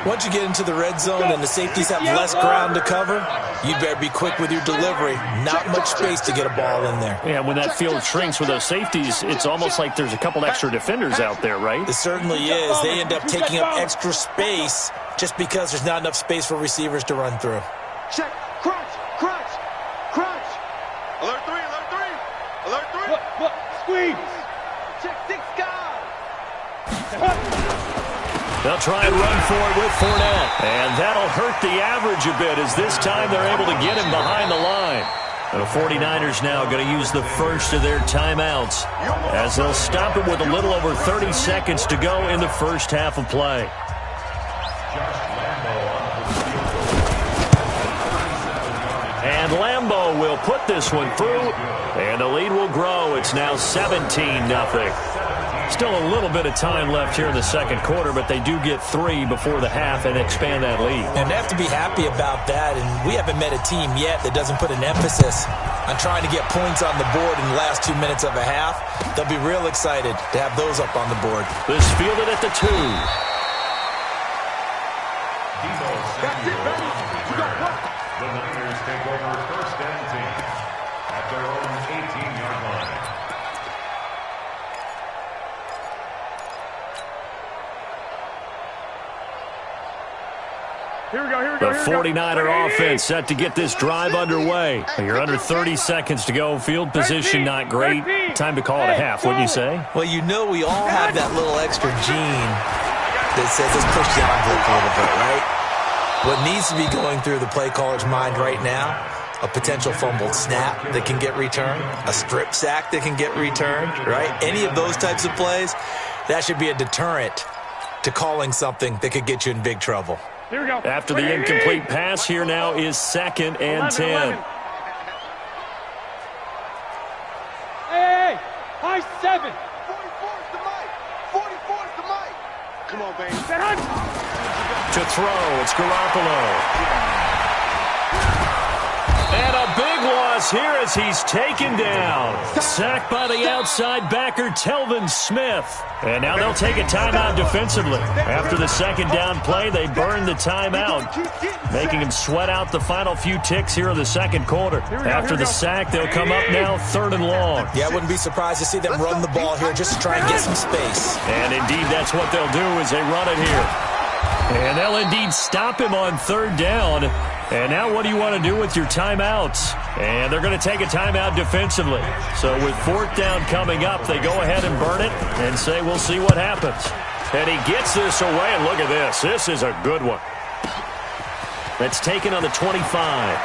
Once you get into the red zone and the safeties have less ground to cover, you better be quick with your delivery. Not much space to get a ball in there. Yeah, when that field shrinks with those safeties, it's almost like there's a couple extra defenders out there, right? It certainly is. They end up taking up extra space just because there's not enough space for receivers to run through. Check. Crunch. Crunch. Crunch. Alert 3. Alert 3. Alert 3. Look. Squeeze. Check 6 guys. They'll try and run for it with Fournette. And that'll hurt the average a bit as this time they're able to get him behind the line. And the 49ers now going to use the first of their timeouts as they'll stop it with a little over 30 seconds to go in the first half of play. And Lambeau will put this one through, and the lead will grow. It's now 17-0. Still a little bit of time left here in the second quarter, but they do get 3 before the half and expand that lead. And they have to be happy about that, and we haven't met a team yet that doesn't put an emphasis on trying to get points on the board in the last 2 minutes of a half. They'll be real excited to have those up on the board. This fielded at the 2. That's it, baby. You got what? The Niners take over first and 10 at their own 18-yard line. Here we go. The 49er offense set to get this drive underway. You're under 30 seconds to go. Field position not great. Time to call it a half, wouldn't you say? Well, you know we all have that little extra gene that says let's push the envelope a little bit, right? What needs to be going through the play caller's mind right now, a potential fumbled snap that can get returned, a strip sack that can get returned, right? Any of those types of plays, that should be a deterrent to calling something that could get you in big trouble. Here we go. After the incomplete pass, here now is 2nd and 10. Hey, high 7. 44's the mic. 44's the mic. Come on, baby. To throw, it's Garoppolo. And a big loss here as he's taken down. Sacked by the outside backer, Telvin Smith. And now they'll take a timeout defensively. After the second down play, they burn the timeout, making him sweat out the final few ticks here in the second quarter. After the sack, they'll come up now 3rd and long. Yeah, I wouldn't be surprised to see them run the ball here just to try and get some space. And indeed, that's what they'll do as they run it here. And they'll indeed stop him on 3rd down. And now what do you want to do with your timeouts? And they're going to take a timeout defensively. So with 4th down coming up, they go ahead and burn it and say we'll see what happens. And he gets this away, and look at this. This is a good one. That's taken on the 25.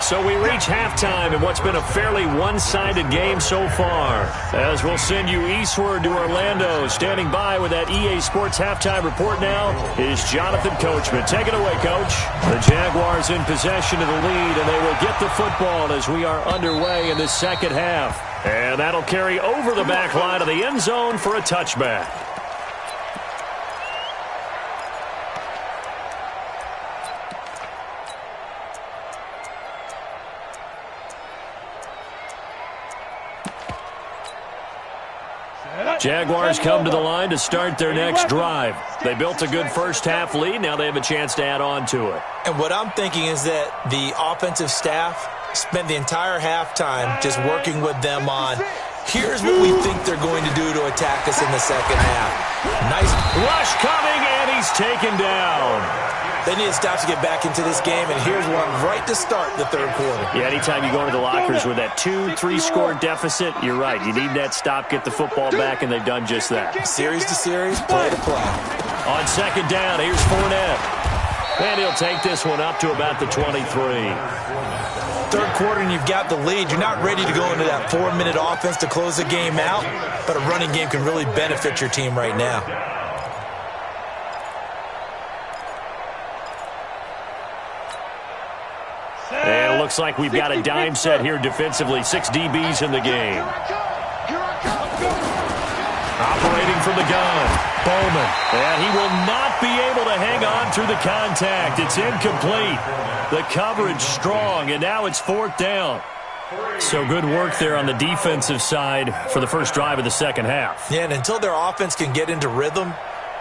So we reach halftime in what's been a fairly one-sided game so far. As we'll send you eastward to Orlando. Standing by with that EA Sports halftime report now is Jonathan Coachman. Take it away, Coach. The Jaguars in possession of the lead, and they will get the football as we are underway in the second half. And that'll carry over the back line of the end zone for a touchback. Jaguars come to the line to start their next drive. They built a good first half lead. Now they have a chance to add on to it. And what I'm thinking is that the offensive staff spent the entire halftime just working with them on, here's what we think they're going to do to attack us in the second half. Nice rush coming, and he's taken down. They need to stop to get back into this game, and here's one right to start the third quarter. Yeah, anytime you go into the lockers with that 2-3 score deficit, you're right. You need that stop, get the football back, and they've done just that. Series to series, play to play. On second down, here's Fournette. And he'll take this one up to about the 23. Third quarter, and you've got the lead. You're not ready to go into that 4-minute offense to close the game out, but a running game can really benefit your team right now. And it looks like we've got a dime set here defensively. 6 DBs in the game. Operating from the gun, Bowman. And he will not be able to hang on through the contact. It's incomplete. The coverage strong, and now it's 4th down. So good work there on the defensive side for the first drive of the second half. Yeah, and until their offense can get into rhythm,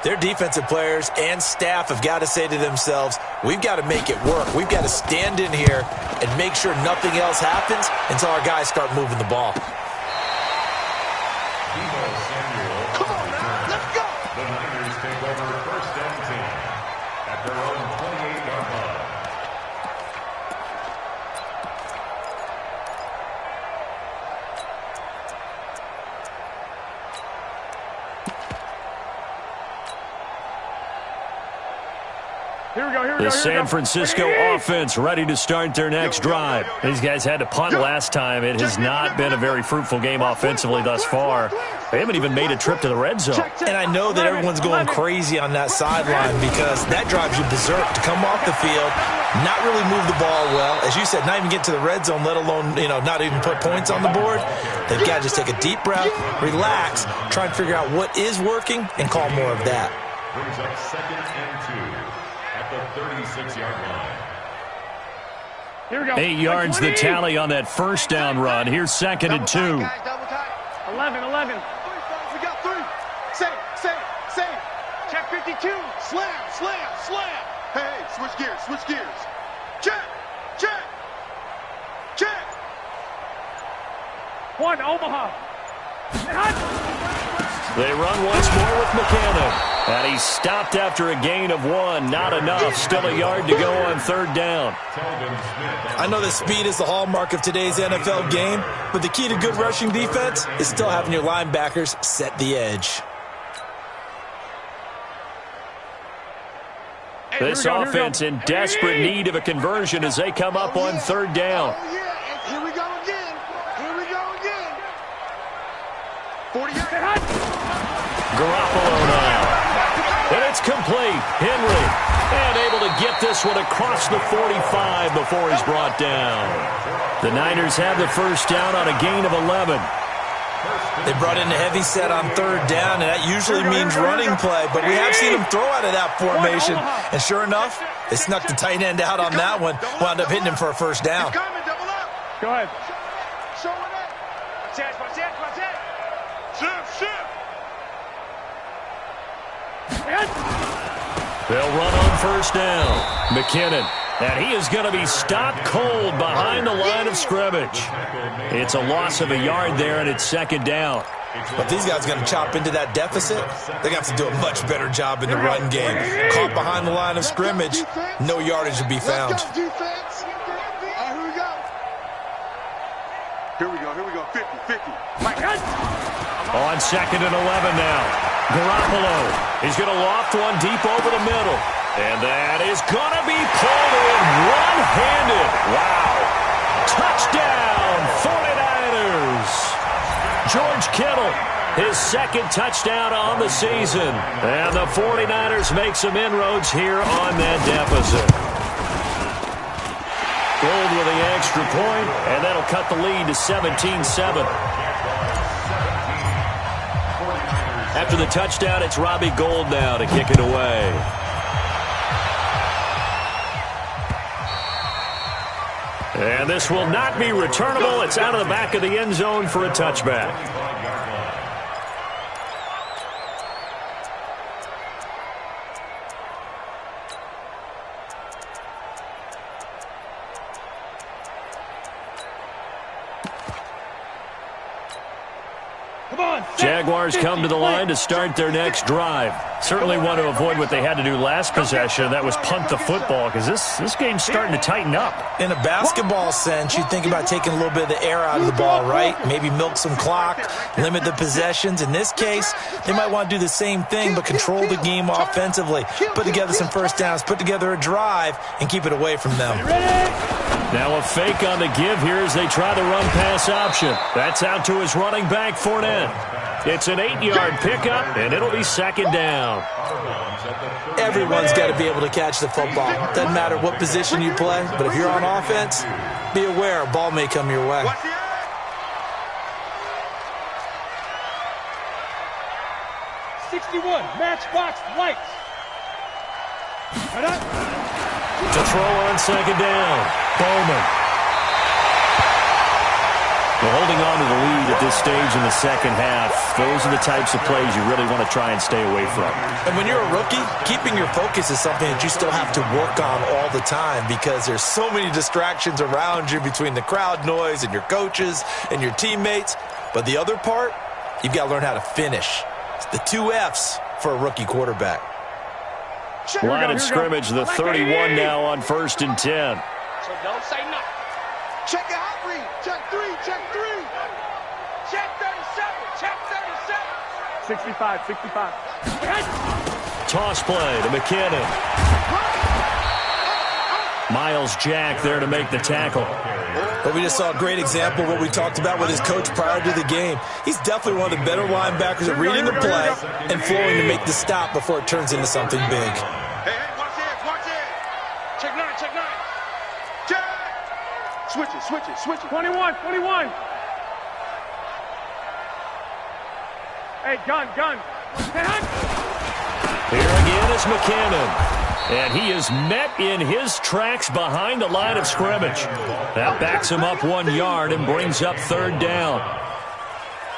their defensive players and staff have got to say to themselves, we've got to make it work. We've got to stand in here and make sure nothing else happens until our guys start moving the ball. Come on now, let's go. The Niners take over first and 10 at their own 28-yard line. The San Francisco offense ready to start their next drive. These guys had to punt last time. It has not been a very fruitful game offensively thus far. They haven't even made a trip to the red zone. And I know that everyone's going crazy on that sideline because that drives you berserk to come off the field, not really move the ball well. As you said, not even get to the red zone, let alone, not even put points on the board. They've got to just take a deep breath, relax, try and figure out what is working, and call more of that. Brings up 2nd and 2 at the 36-yard line. Here we go. 8 yards the tally on that first down run. Here's 2nd and 2. 11. We got 3. Same. Check 52. Slam. Hey, switch gears. Check. 1, Omaha. They run once more with McKinnon. And he's stopped after a gain of 1. Not enough. Still a yard to go on 3rd down. I know that speed is the hallmark of today's NFL game, but the key to good rushing defense is still having your linebackers set the edge. This offense in desperate need of a conversion as they come up on 3rd down. Oh, yeah. Here we go again. 40 yards. Garoppolo now. And it's complete. Henry. And able to get this one across the 45 before he's brought down. The Niners have the first down on a gain of 11. They brought in a heavy set on 3rd down, and that usually means running play, but we have seen them throw out of that formation. And sure enough, they snuck the tight end out on that one, wound up hitting him for a first down. Go ahead. Show it up. Shift. They'll run on first down. McKinnon. And he is going to be stopped cold behind the line of scrimmage. It's a loss of a yard there, and it's 2nd down. But these guys are going to chop into that deficit. They're going to have to do a much better job in the run game. Caught behind the line of scrimmage, no yardage to be found. Let's go, defense. Here we go. 50. On 2nd and 11 now. Garoppolo. He's going to loft one deep over the middle. And that is going to be pulled in one-handed. Wow. Touchdown, 49ers. George Kittle, his 2nd touchdown on the season. And the 49ers make some inroads here on that deficit. Gold with the extra point, and that'll cut the lead to 17-7. After the touchdown, it's Robbie Gould now to kick it away. And this will not be returnable. It's out of the back of the end zone for a touchback. Jaguars come to the line to start their next drive. Certainly want to avoid what they had to do last possession. That was punt the football, because this game's starting to tighten up. In a basketball sense, you think about taking a little bit of the air out of the ball, right? Maybe milk some clock, limit the possessions. In this case, they might want to do the same thing, but control the game offensively. Put together some first downs, put together a drive, and keep it away from them. Now a fake on the give here as they try the run-pass option. That's out to his running back, Fournette. It's an 8-yard pickup, and it'll be 2nd down. Everyone's got to be able to catch the football. Doesn't matter what position you play, but if you're on offense, be aware a ball may come your way. 61, matchbox lights. To throw on 2nd down, Bowman. Well, holding on to the lead at this stage in the second half, those are the types of plays you really want to try and stay away from. And when you're a rookie, keeping your focus is something that you still have to work on all the time because there's so many distractions around you between the crowd noise and your coaches and your teammates. But the other part, you've got to learn how to finish. It's the 2 F's for a rookie quarterback. Line of scrimmage, the 31 now on 1st and 10. So don't say nothing. Check your hot read. Check 3. Check 37. Check 37. 65. Toss play to McKinnon. Miles Jack there to make the tackle. But we just saw a great example of what we talked about with his coach prior to the game. He's definitely one of the better linebackers at reading the play and flowing to make the stop before it turns into something big. Hey, watch it. Check 9, check 9. Check. Switch it. 21. Hey, gun. Here again is McKinnon. And he is met in his tracks behind the line of scrimmage. That backs him up 1 yard and brings up 3rd down.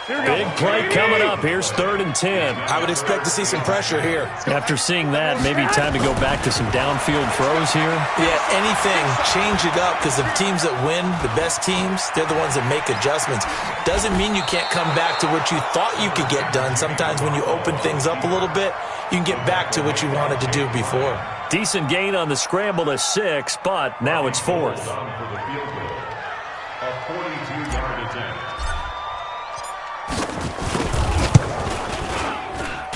Big play coming up. Here's 3rd and 10. I would expect to see some pressure here. After seeing that, maybe time to go back to some downfield throws here. Yeah, anything. Change it up, because the teams that win, the best teams, they're the ones that make adjustments. Doesn't mean you can't come back to what you thought you could get done. Sometimes when you open things up a little bit, you can get back to what you wanted to do before. Decent gain on the scramble to 6, but now it's 4th. A 42-yard attempt.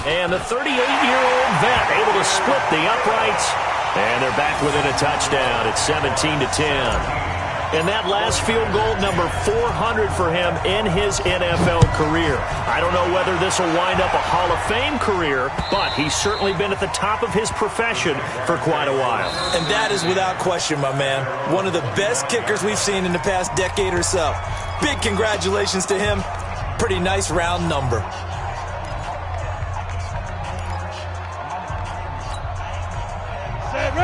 And the 38-year-old vet able to split the uprights. And they're back within a touchdown. It's 17-10. And that last field goal, number 400 for him in his NFL career. I don't know whether this will wind up a Hall of Fame career, but he's certainly been at the top of his profession for quite a while. And that is without question, my man. One of the best kickers we've seen in the past decade or so. Big congratulations to him. Pretty nice round number.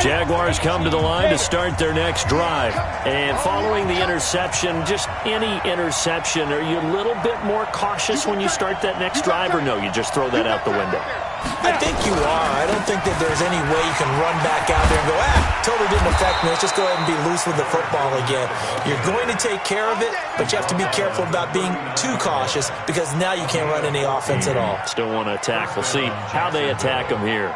Jaguars come to the line to start their next drive. And following the interception, just any interception, are you a little bit more cautious when you start that next drive, or no, you just throw that out the window? I think you are. I don't think that there's any way you can run back out there and go, totally didn't affect me. Let's just go ahead and be loose with the football again. You're going to take care of it, but you have to be careful about being too cautious, because now you can't run any offense at all. Still want to attack. We'll see how they attack them here.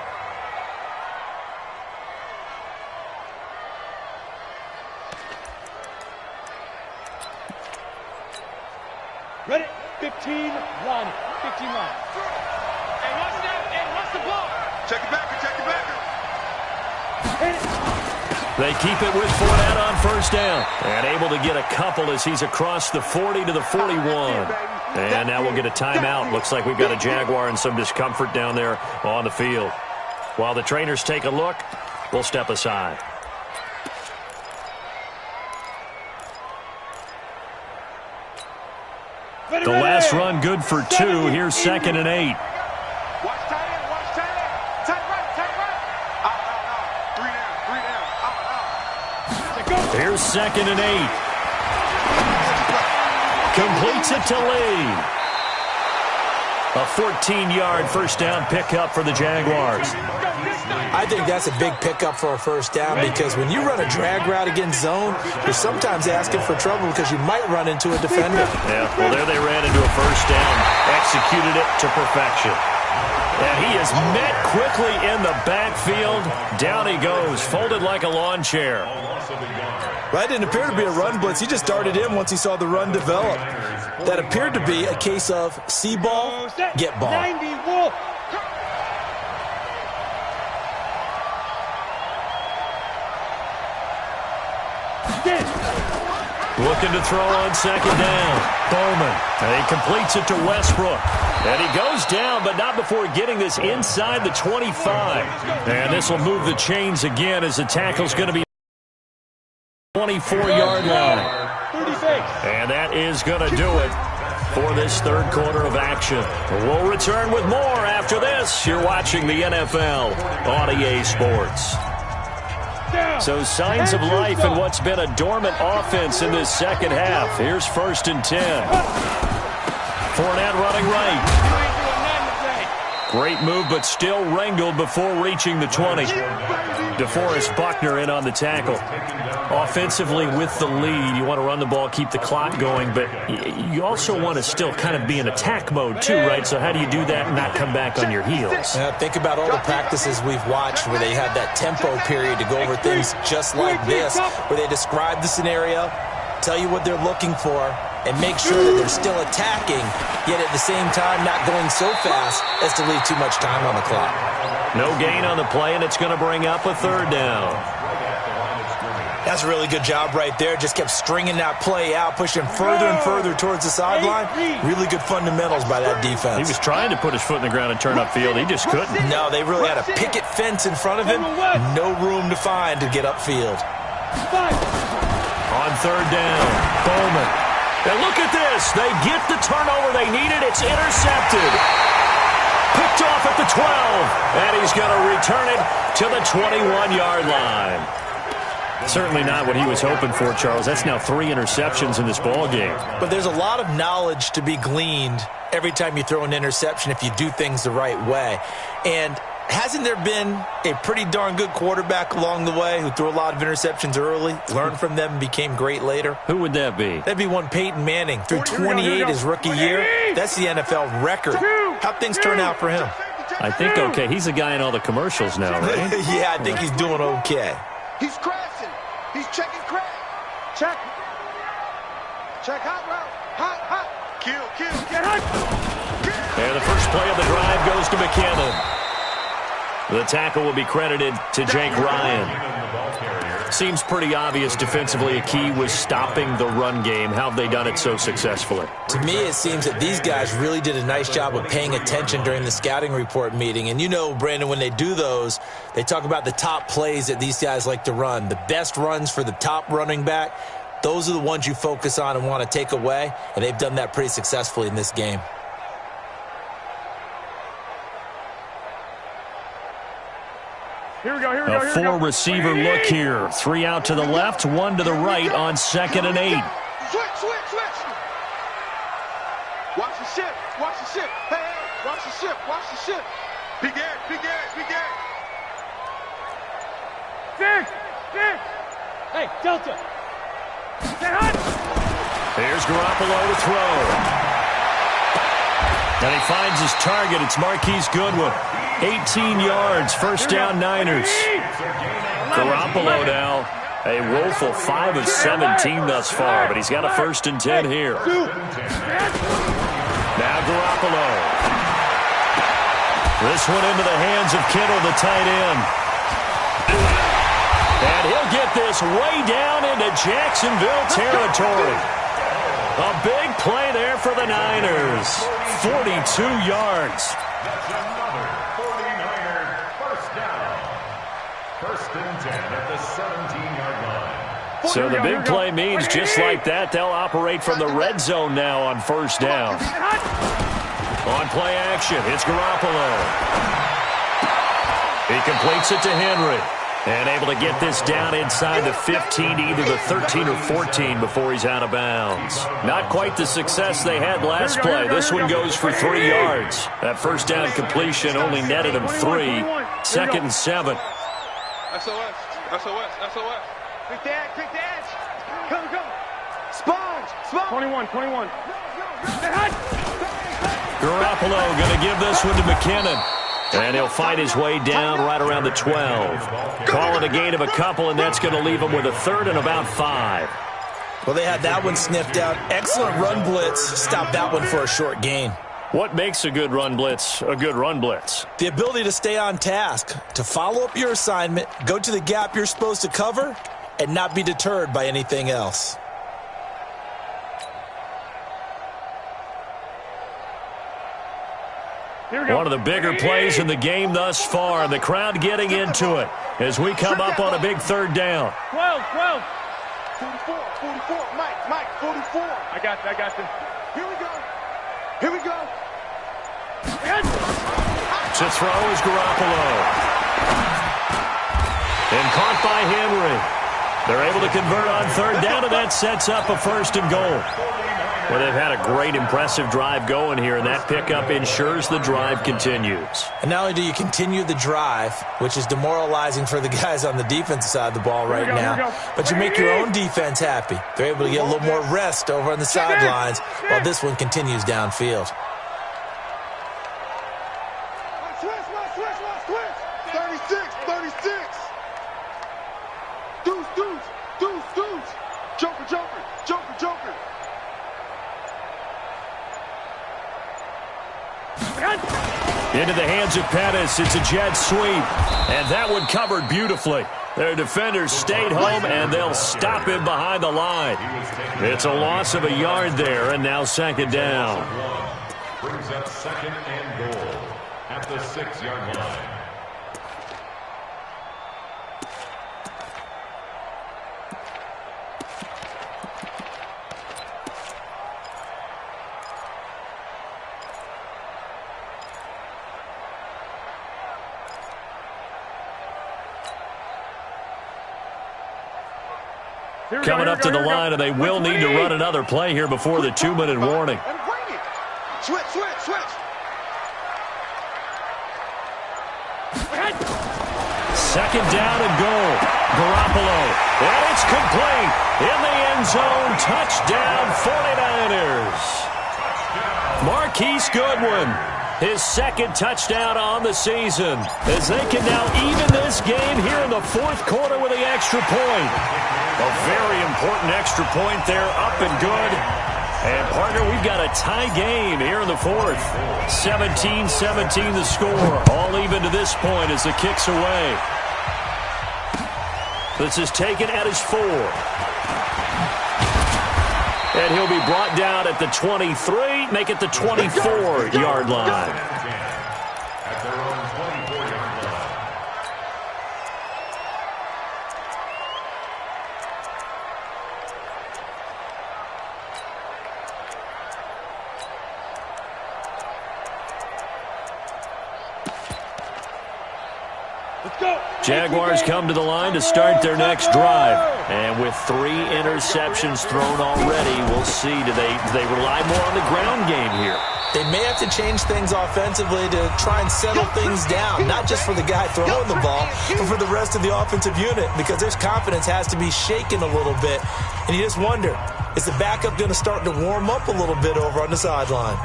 Ready? 15 line. 15 line. Hey, watch the ball. Check it back. They keep it with Fournette on 1st down. And able to get a couple as he's across the 40 to the 41. And now we'll get a timeout. Looks like we've got a Jaguar and some discomfort down there on the field. While the trainers take a look, we'll step aside. The last run good for 2. Here's 2nd and 8. Watch tight end. Tight right. Three down. Here's 2nd and 8. Completes it to Lee. A 14-yard 1st down pickup for the Jaguars. I think that's a big pickup for a 1st down, because when you run a drag route against zone, you're sometimes asking for trouble because you might run into a defender. Yeah, well, there they ran into a 1st down, executed it to perfection. And he is met quickly in the backfield. Down he goes, folded like a lawn chair. Well, that didn't appear to be a run blitz. He just darted in once he saw the run develop. That appeared to be a case of see ball, get ball. 90 Wolf. Looking to throw on 2nd down. Bowman. And he completes it to Westbrook. And he goes down, but not before getting this inside the 25. And this will move the chains again, as the tackle's going to be 24-yard line. And that is going to do it for this 3rd quarter of action. We'll return with more after this. You're watching the NFL on EA Sports. So signs of life in what's been a dormant offense in this 2nd half. Here's 1st and 10. Fournette running right. Great move, but still wrangled before reaching the 20. DeForest Buckner in on the tackle. Offensively with the lead, you want to run the ball, keep the clock going, but you also want to still kind of be in attack mode too, right? So how do you do that and not come back on your heels? Think about all the practices we've watched where they have that tempo period to go over things just like this, where they describe the scenario, tell you what they're looking for, and make sure that they're still attacking, yet at the same time not going so fast as to leave too much time on the clock. No gain on the play, and it's going to bring up a 3rd down. That's a really good job right there. Just kept stringing that play out, pushing further and further towards the sideline. Really good fundamentals by that defense. He was trying to put his foot in the ground and turn upfield. He just couldn't. No, they really had a picket fence in front of him. No room to find to get upfield. On third down, Bowman. And look at this. They get the turnover they needed. It's intercepted. Picked off at the 12. And he's going to return it to the 21-yard line. Certainly not what he was hoping for, Charles. That's now 3 interceptions in this ball game. But there's a lot of knowledge to be gleaned every time you throw an interception if you do things the right way. And hasn't there been a pretty darn good quarterback along the way who threw a lot of interceptions early, learned from them, and became great later? Who would that be? That'd be one Peyton Manning. Threw 28 his rookie year. That's the NFL record. How'd things turn out for him? I think okay. He's a guy in all the commercials now, right? Yeah, I think he's doing okay. He's crashing. He's checking crash. Check. Check hot route. Hot. Kill. Get hot. And the first play of the drive goes to McKinnon. The tackle will be credited to Jake Ryan. Seems pretty obvious defensively a key was stopping the run game. How have they done it so successfully? To me, it seems that these guys really did a nice job of paying attention during the scouting report meeting. And you know, Brandon, when they do those, they talk about the top plays that these guys like to run. The best runs for the top running back, those are the ones you focus on and want to take away. And they've done that pretty successfully in this game. Here we go. A 4-receiver look here. 3 out to the left, 1 to the right on 2nd and 8. Switch. Watch the ship. Hey, watch the ship. Big air. Six. Hey, Delta. Get hot. Here's Garoppolo to throw. And he finds his target. It's Marquise Goodwin. 18 yards, first down Niners. Garoppolo now, a woeful 5 of 17 thus far, but he's got a 1st and 10 here. Now Garoppolo. This one into the hands of Kittle, the tight end. And he'll get this way down into Jacksonville territory. A big play there for the Niners. 42 yards. So the big play means just like that, they'll operate from the red zone now on 1st down. On play action, it's Garoppolo. He completes it to Henry. And able to get this down inside the 15 to either the 13 or 14 before he's out of bounds. Not quite the success they had last play. This one goes for 3 yards. That 1st down completion only netted him 3. 2nd and 7. SOS. Quick dash. Come. Sponge. 21. Garoppolo going to give this one to McKinnon. And he'll fight his way down right around the 12. Call it a gain of a couple, and that's going to leave him with a 3rd and about 5. Well, they had that one sniffed out. Excellent run blitz. Stopped that one for a short gain. What makes a good run blitz a good run blitz? The ability to stay on task, to follow up your assignment, go to the gap you're supposed to cover, and not be deterred by anything else. One of the bigger plays in the game thus far, and the crowd getting into it as we come up on a big 3rd down. 12. 44. Mike, 44. I got you. Here we go. To throw is Garoppolo. And caught by Henry. They're able to convert on 3rd down, and that sets up a 1st and goal. Well, they've had a great, impressive drive going here, and that pickup ensures the drive continues. And not only do you continue the drive, which is demoralizing for the guys on the defensive side of the ball right now, but you make your own defense happy. They're able to get a little more rest over on the sidelines while this one continues downfield. Switch. 36. Deuce. Joker. Into the hands of Pettis. It's a jet sweep. And that one covered beautifully. Their defenders stayed home, and they'll stop him behind the line. It's a loss of a yard there, and now second down. Brings up second and goal at the 6-yard line. Coming up to the line, and they will need to run another play here before the 2-minute warning. Switch. Second down and goal. Garoppolo. And it's complete. In the end zone. Touchdown 49ers. Marquise Goodwin. His second touchdown on the season. As they can now even this game here in the fourth quarter with the extra point. A very important extra point there. Up and good. And, partner, we've got a tie game here in the fourth. 17-17 the score. All even to this point as the kick's away. This is taken at his 4. And he'll be brought down at the 23, make it the 24-yard line. At their own 24-yard line. Jaguars come to the line to start their next drive. And with 3 interceptions thrown already, we'll see. Do they rely more on the ground game here? They may have to change things offensively to try and settle things down, not just for the guy throwing the ball, but for the rest of the offensive unit, because their confidence has to be shaken a little bit. And you just wonder, is the backup going to start to warm up a little bit over on the sideline?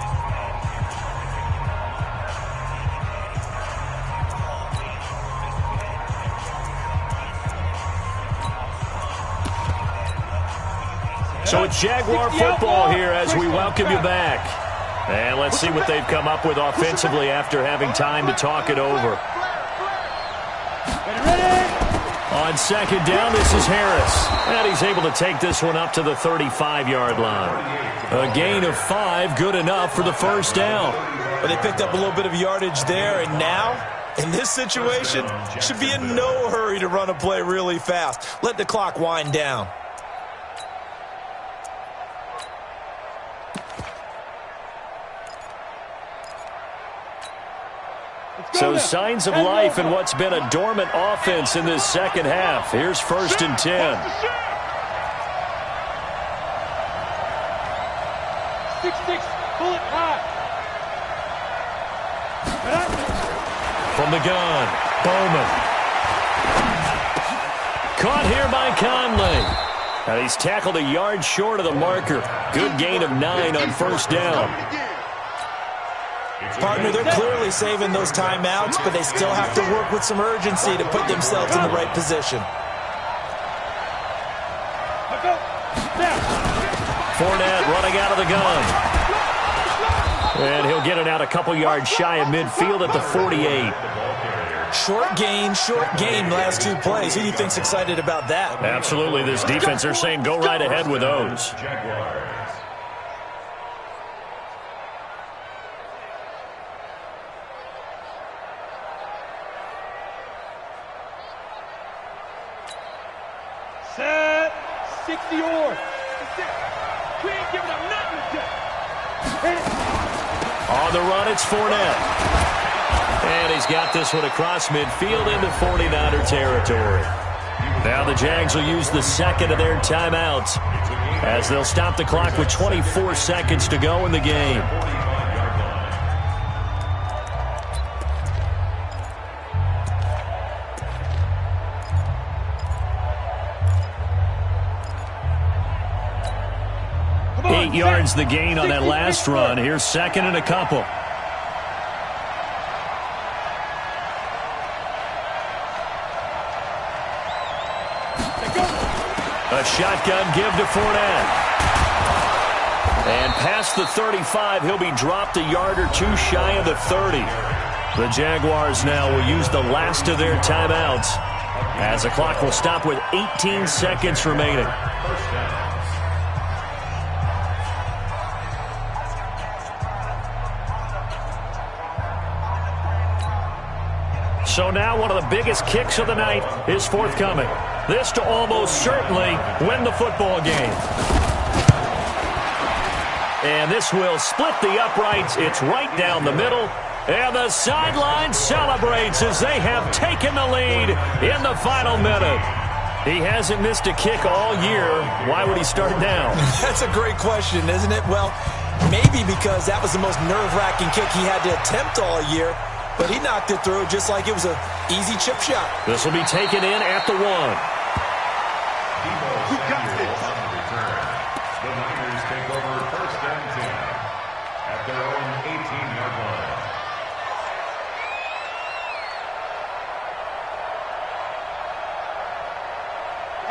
So it's Jaguar football here as we welcome you back. And let's see what they've come up with offensively after having time to talk it over. On second down, this is Harris. And he's able to take this one up to the 35-yard line. A gain of 5, good enough for the first down. Well, they picked up a little bit of yardage there, and now, in this situation, should be in no hurry to run a play really fast. Let the clock wind down. So signs of life in what's been a dormant offense in this second half. Here's 1st and 10. 6-6, bullet high. From the gun, Bowman. Caught here by Conley. And he's tackled a yard short of the marker. Good gain of 9 on first down. Partner, they're clearly saving those timeouts, but they still have to work with some urgency to put themselves in the right position. Fournette running out of the gun. And he'll get it out a couple yards shy of midfield at the 48. Short gain, last 2 plays. Who do you think's excited about that? Absolutely. This defense, they're saying go right ahead with those. Set, 60 or. We ain't giving up nothing today. On the run, it's Fournette. And he's got this one across midfield into 49er territory. Now the Jags will use the second of their timeouts as they'll stop the clock with 24 seconds to go in the game. On, 8 yards the gain on that last run. Here's second and a couple. A shotgun give to Fournette. And past the 35, he'll be dropped a yard or 2 shy of the 30. The Jaguars now will use the last of their timeouts as the clock will stop with 18 seconds remaining. So now one of the biggest kicks of the night is forthcoming. This to almost certainly win the football game. And this will split the uprights. It's right down the middle. And the sideline celebrates as they have taken the lead in the final minute. He hasn't missed a kick all year. Why would he start now? That's a great question, isn't it? Well, maybe because that was the most nerve-wracking kick he had to attempt all year. But he knocked it through just like it was an easy chip shot. This will be taken in at the 1. Who got this? The Niners take over 1st and 10 at their own 18-yard line.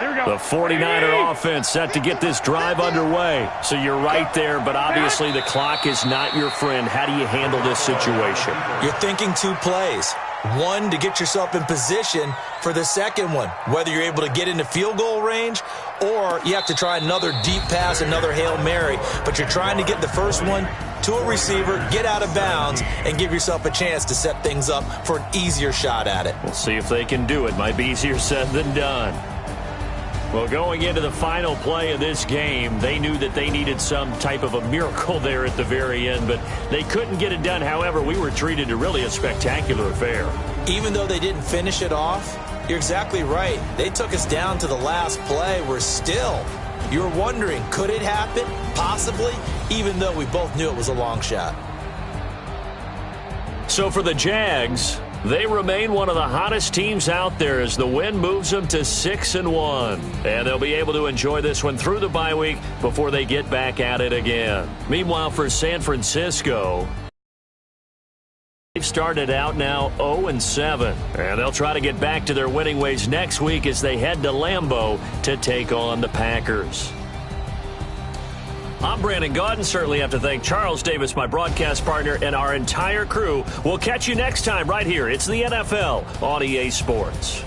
The 49er offense set to get this drive underway. So you're right there, but obviously the clock is not your friend. How do you handle this situation? You're thinking 2 plays. One, to get yourself in position for the second one, whether you're able to get into field goal range or you have to try another deep pass, another Hail Mary. But you're trying to get the first one to a receiver, get out of bounds, and give yourself a chance to set things up for an easier shot at it. We'll see if they can do it. Might be easier said than done. Well, going into the final play of this game, they knew that they needed some type of a miracle there at the very end, but they couldn't get it done. However, we were treated to really a spectacular affair. Even though they didn't finish it off, you're exactly right. They took us down to the last play. We're still, you're wondering, could it happen? Possibly, even though we both knew it was a long shot. So for the Jags, they remain one of the hottest teams out there as the win moves them to 6-1. And they'll be able to enjoy this one through the bye week before they get back at it again. Meanwhile, for San Francisco, they've started out now 0-7. And they'll try to get back to their winning ways next week as they head to Lambeau to take on the Packers. I'm Brandon Gaudin. Certainly have to thank Charles Davis, my broadcast partner, and our entire crew. We'll catch you next time right here. It's the NFL on EA Sports.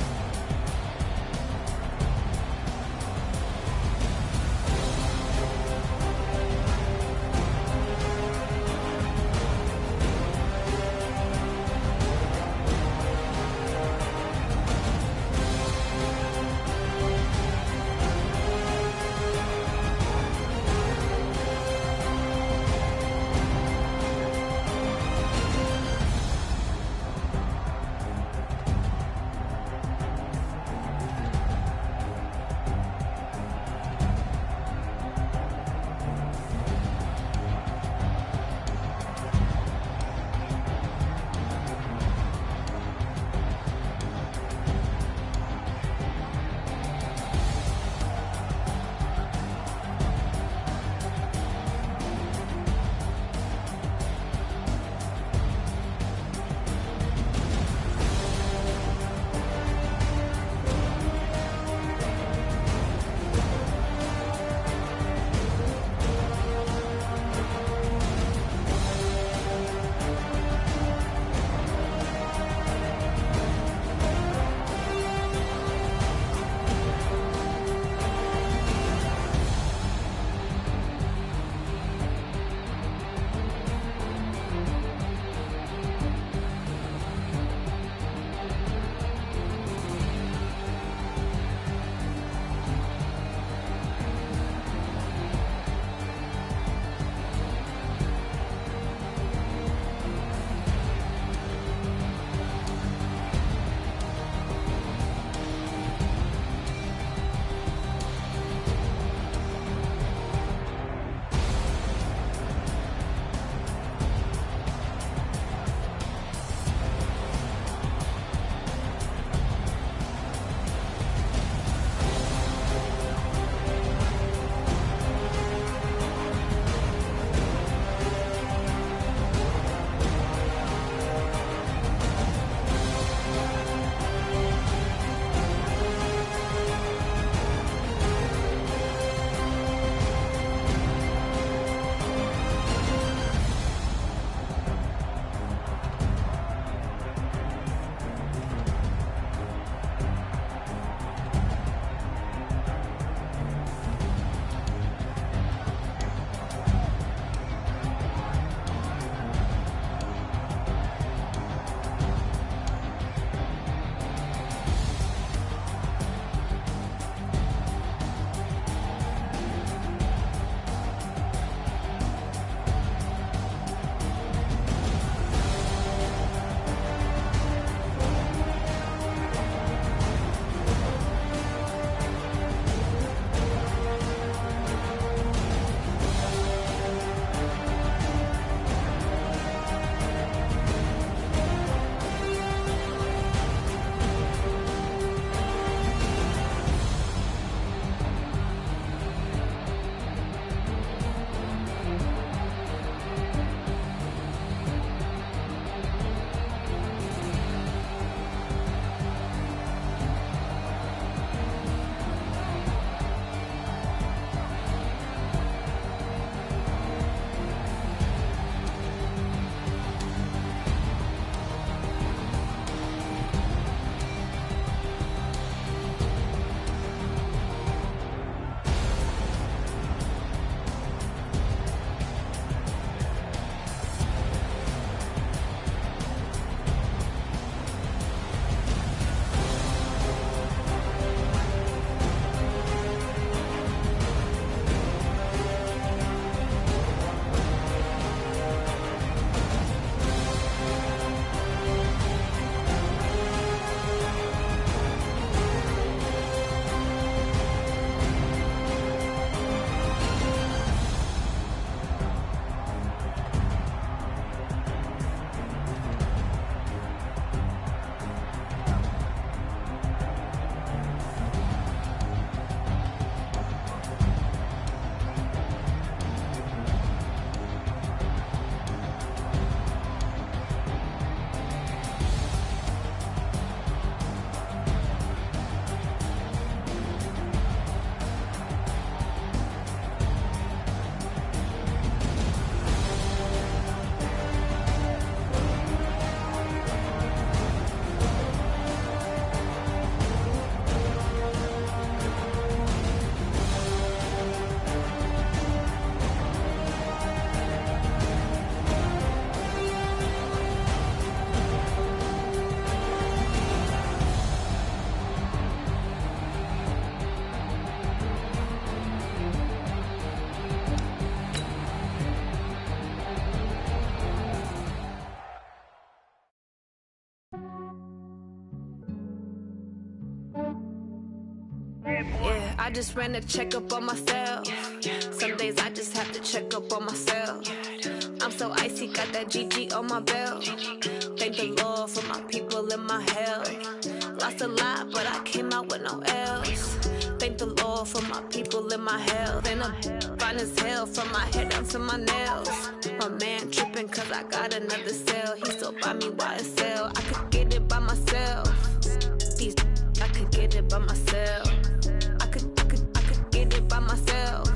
Yeah, I just ran a checkup on myself. Some days I just have to check up on myself. I'm so icy, got that GG on my belt. Thank the Lord for my people in my health. Lost a lot, but I came out with no L's. Thank the Lord for my people in my health. And I'm fine as hell from my head down to my nails. My man tripping cause I got another cell. He still buy me YSL. I could get it by myself. These I could get it by myself. I could get it by myself.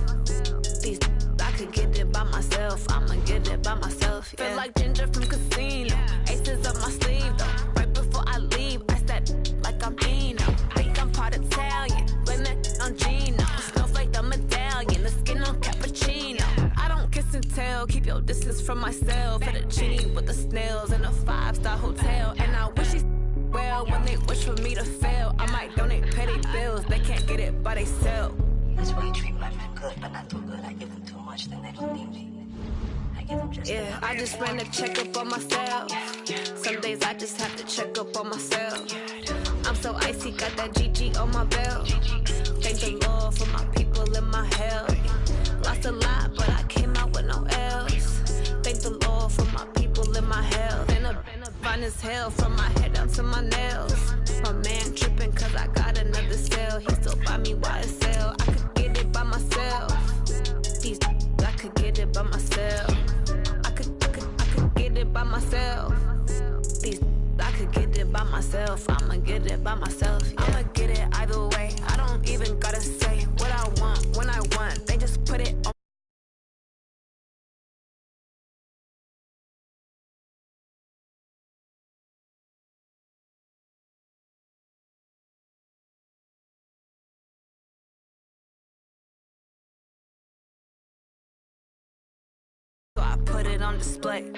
These I could get it by myself. I'ma get it by myself. Yeah. Feel like Ginger from Casino. Aces up my sleeve though. Right before I leave, I said like I'm Dino. Think I'm part Italian. Blame it on Gino. Snowflake the medallion. The skin on cappuccino. I don't kiss and tell. Keep your distance from myself. Fettuccine with the snails in a 5-star hotel. And I wish he's well when they wish for me to fail. I might donate petty bills. They can't get it by they sell. That's why you treat my men good, but not too good. I give them too much, then they don't need me. I give them just yeah, I just ran a checkup on myself. Some days I just have to check up on myself. I'm so icy, got that GG on my belt. Thank the Lord for my people in my health. Lost a lot, but I came out with no L's. Thank the Lord for my people in my health. And I'm fine as hell from my head down to my nails. My man tripping cause I got another cell. He still buy me YSL. I could get it by myself. These I could get it by myself. I could get it by myself. These I could get it by myself. I'ma get it by myself. Yeah. I'ma get it either way. I don't even gotta say what I want when I want. They just put it on. So I put it on display.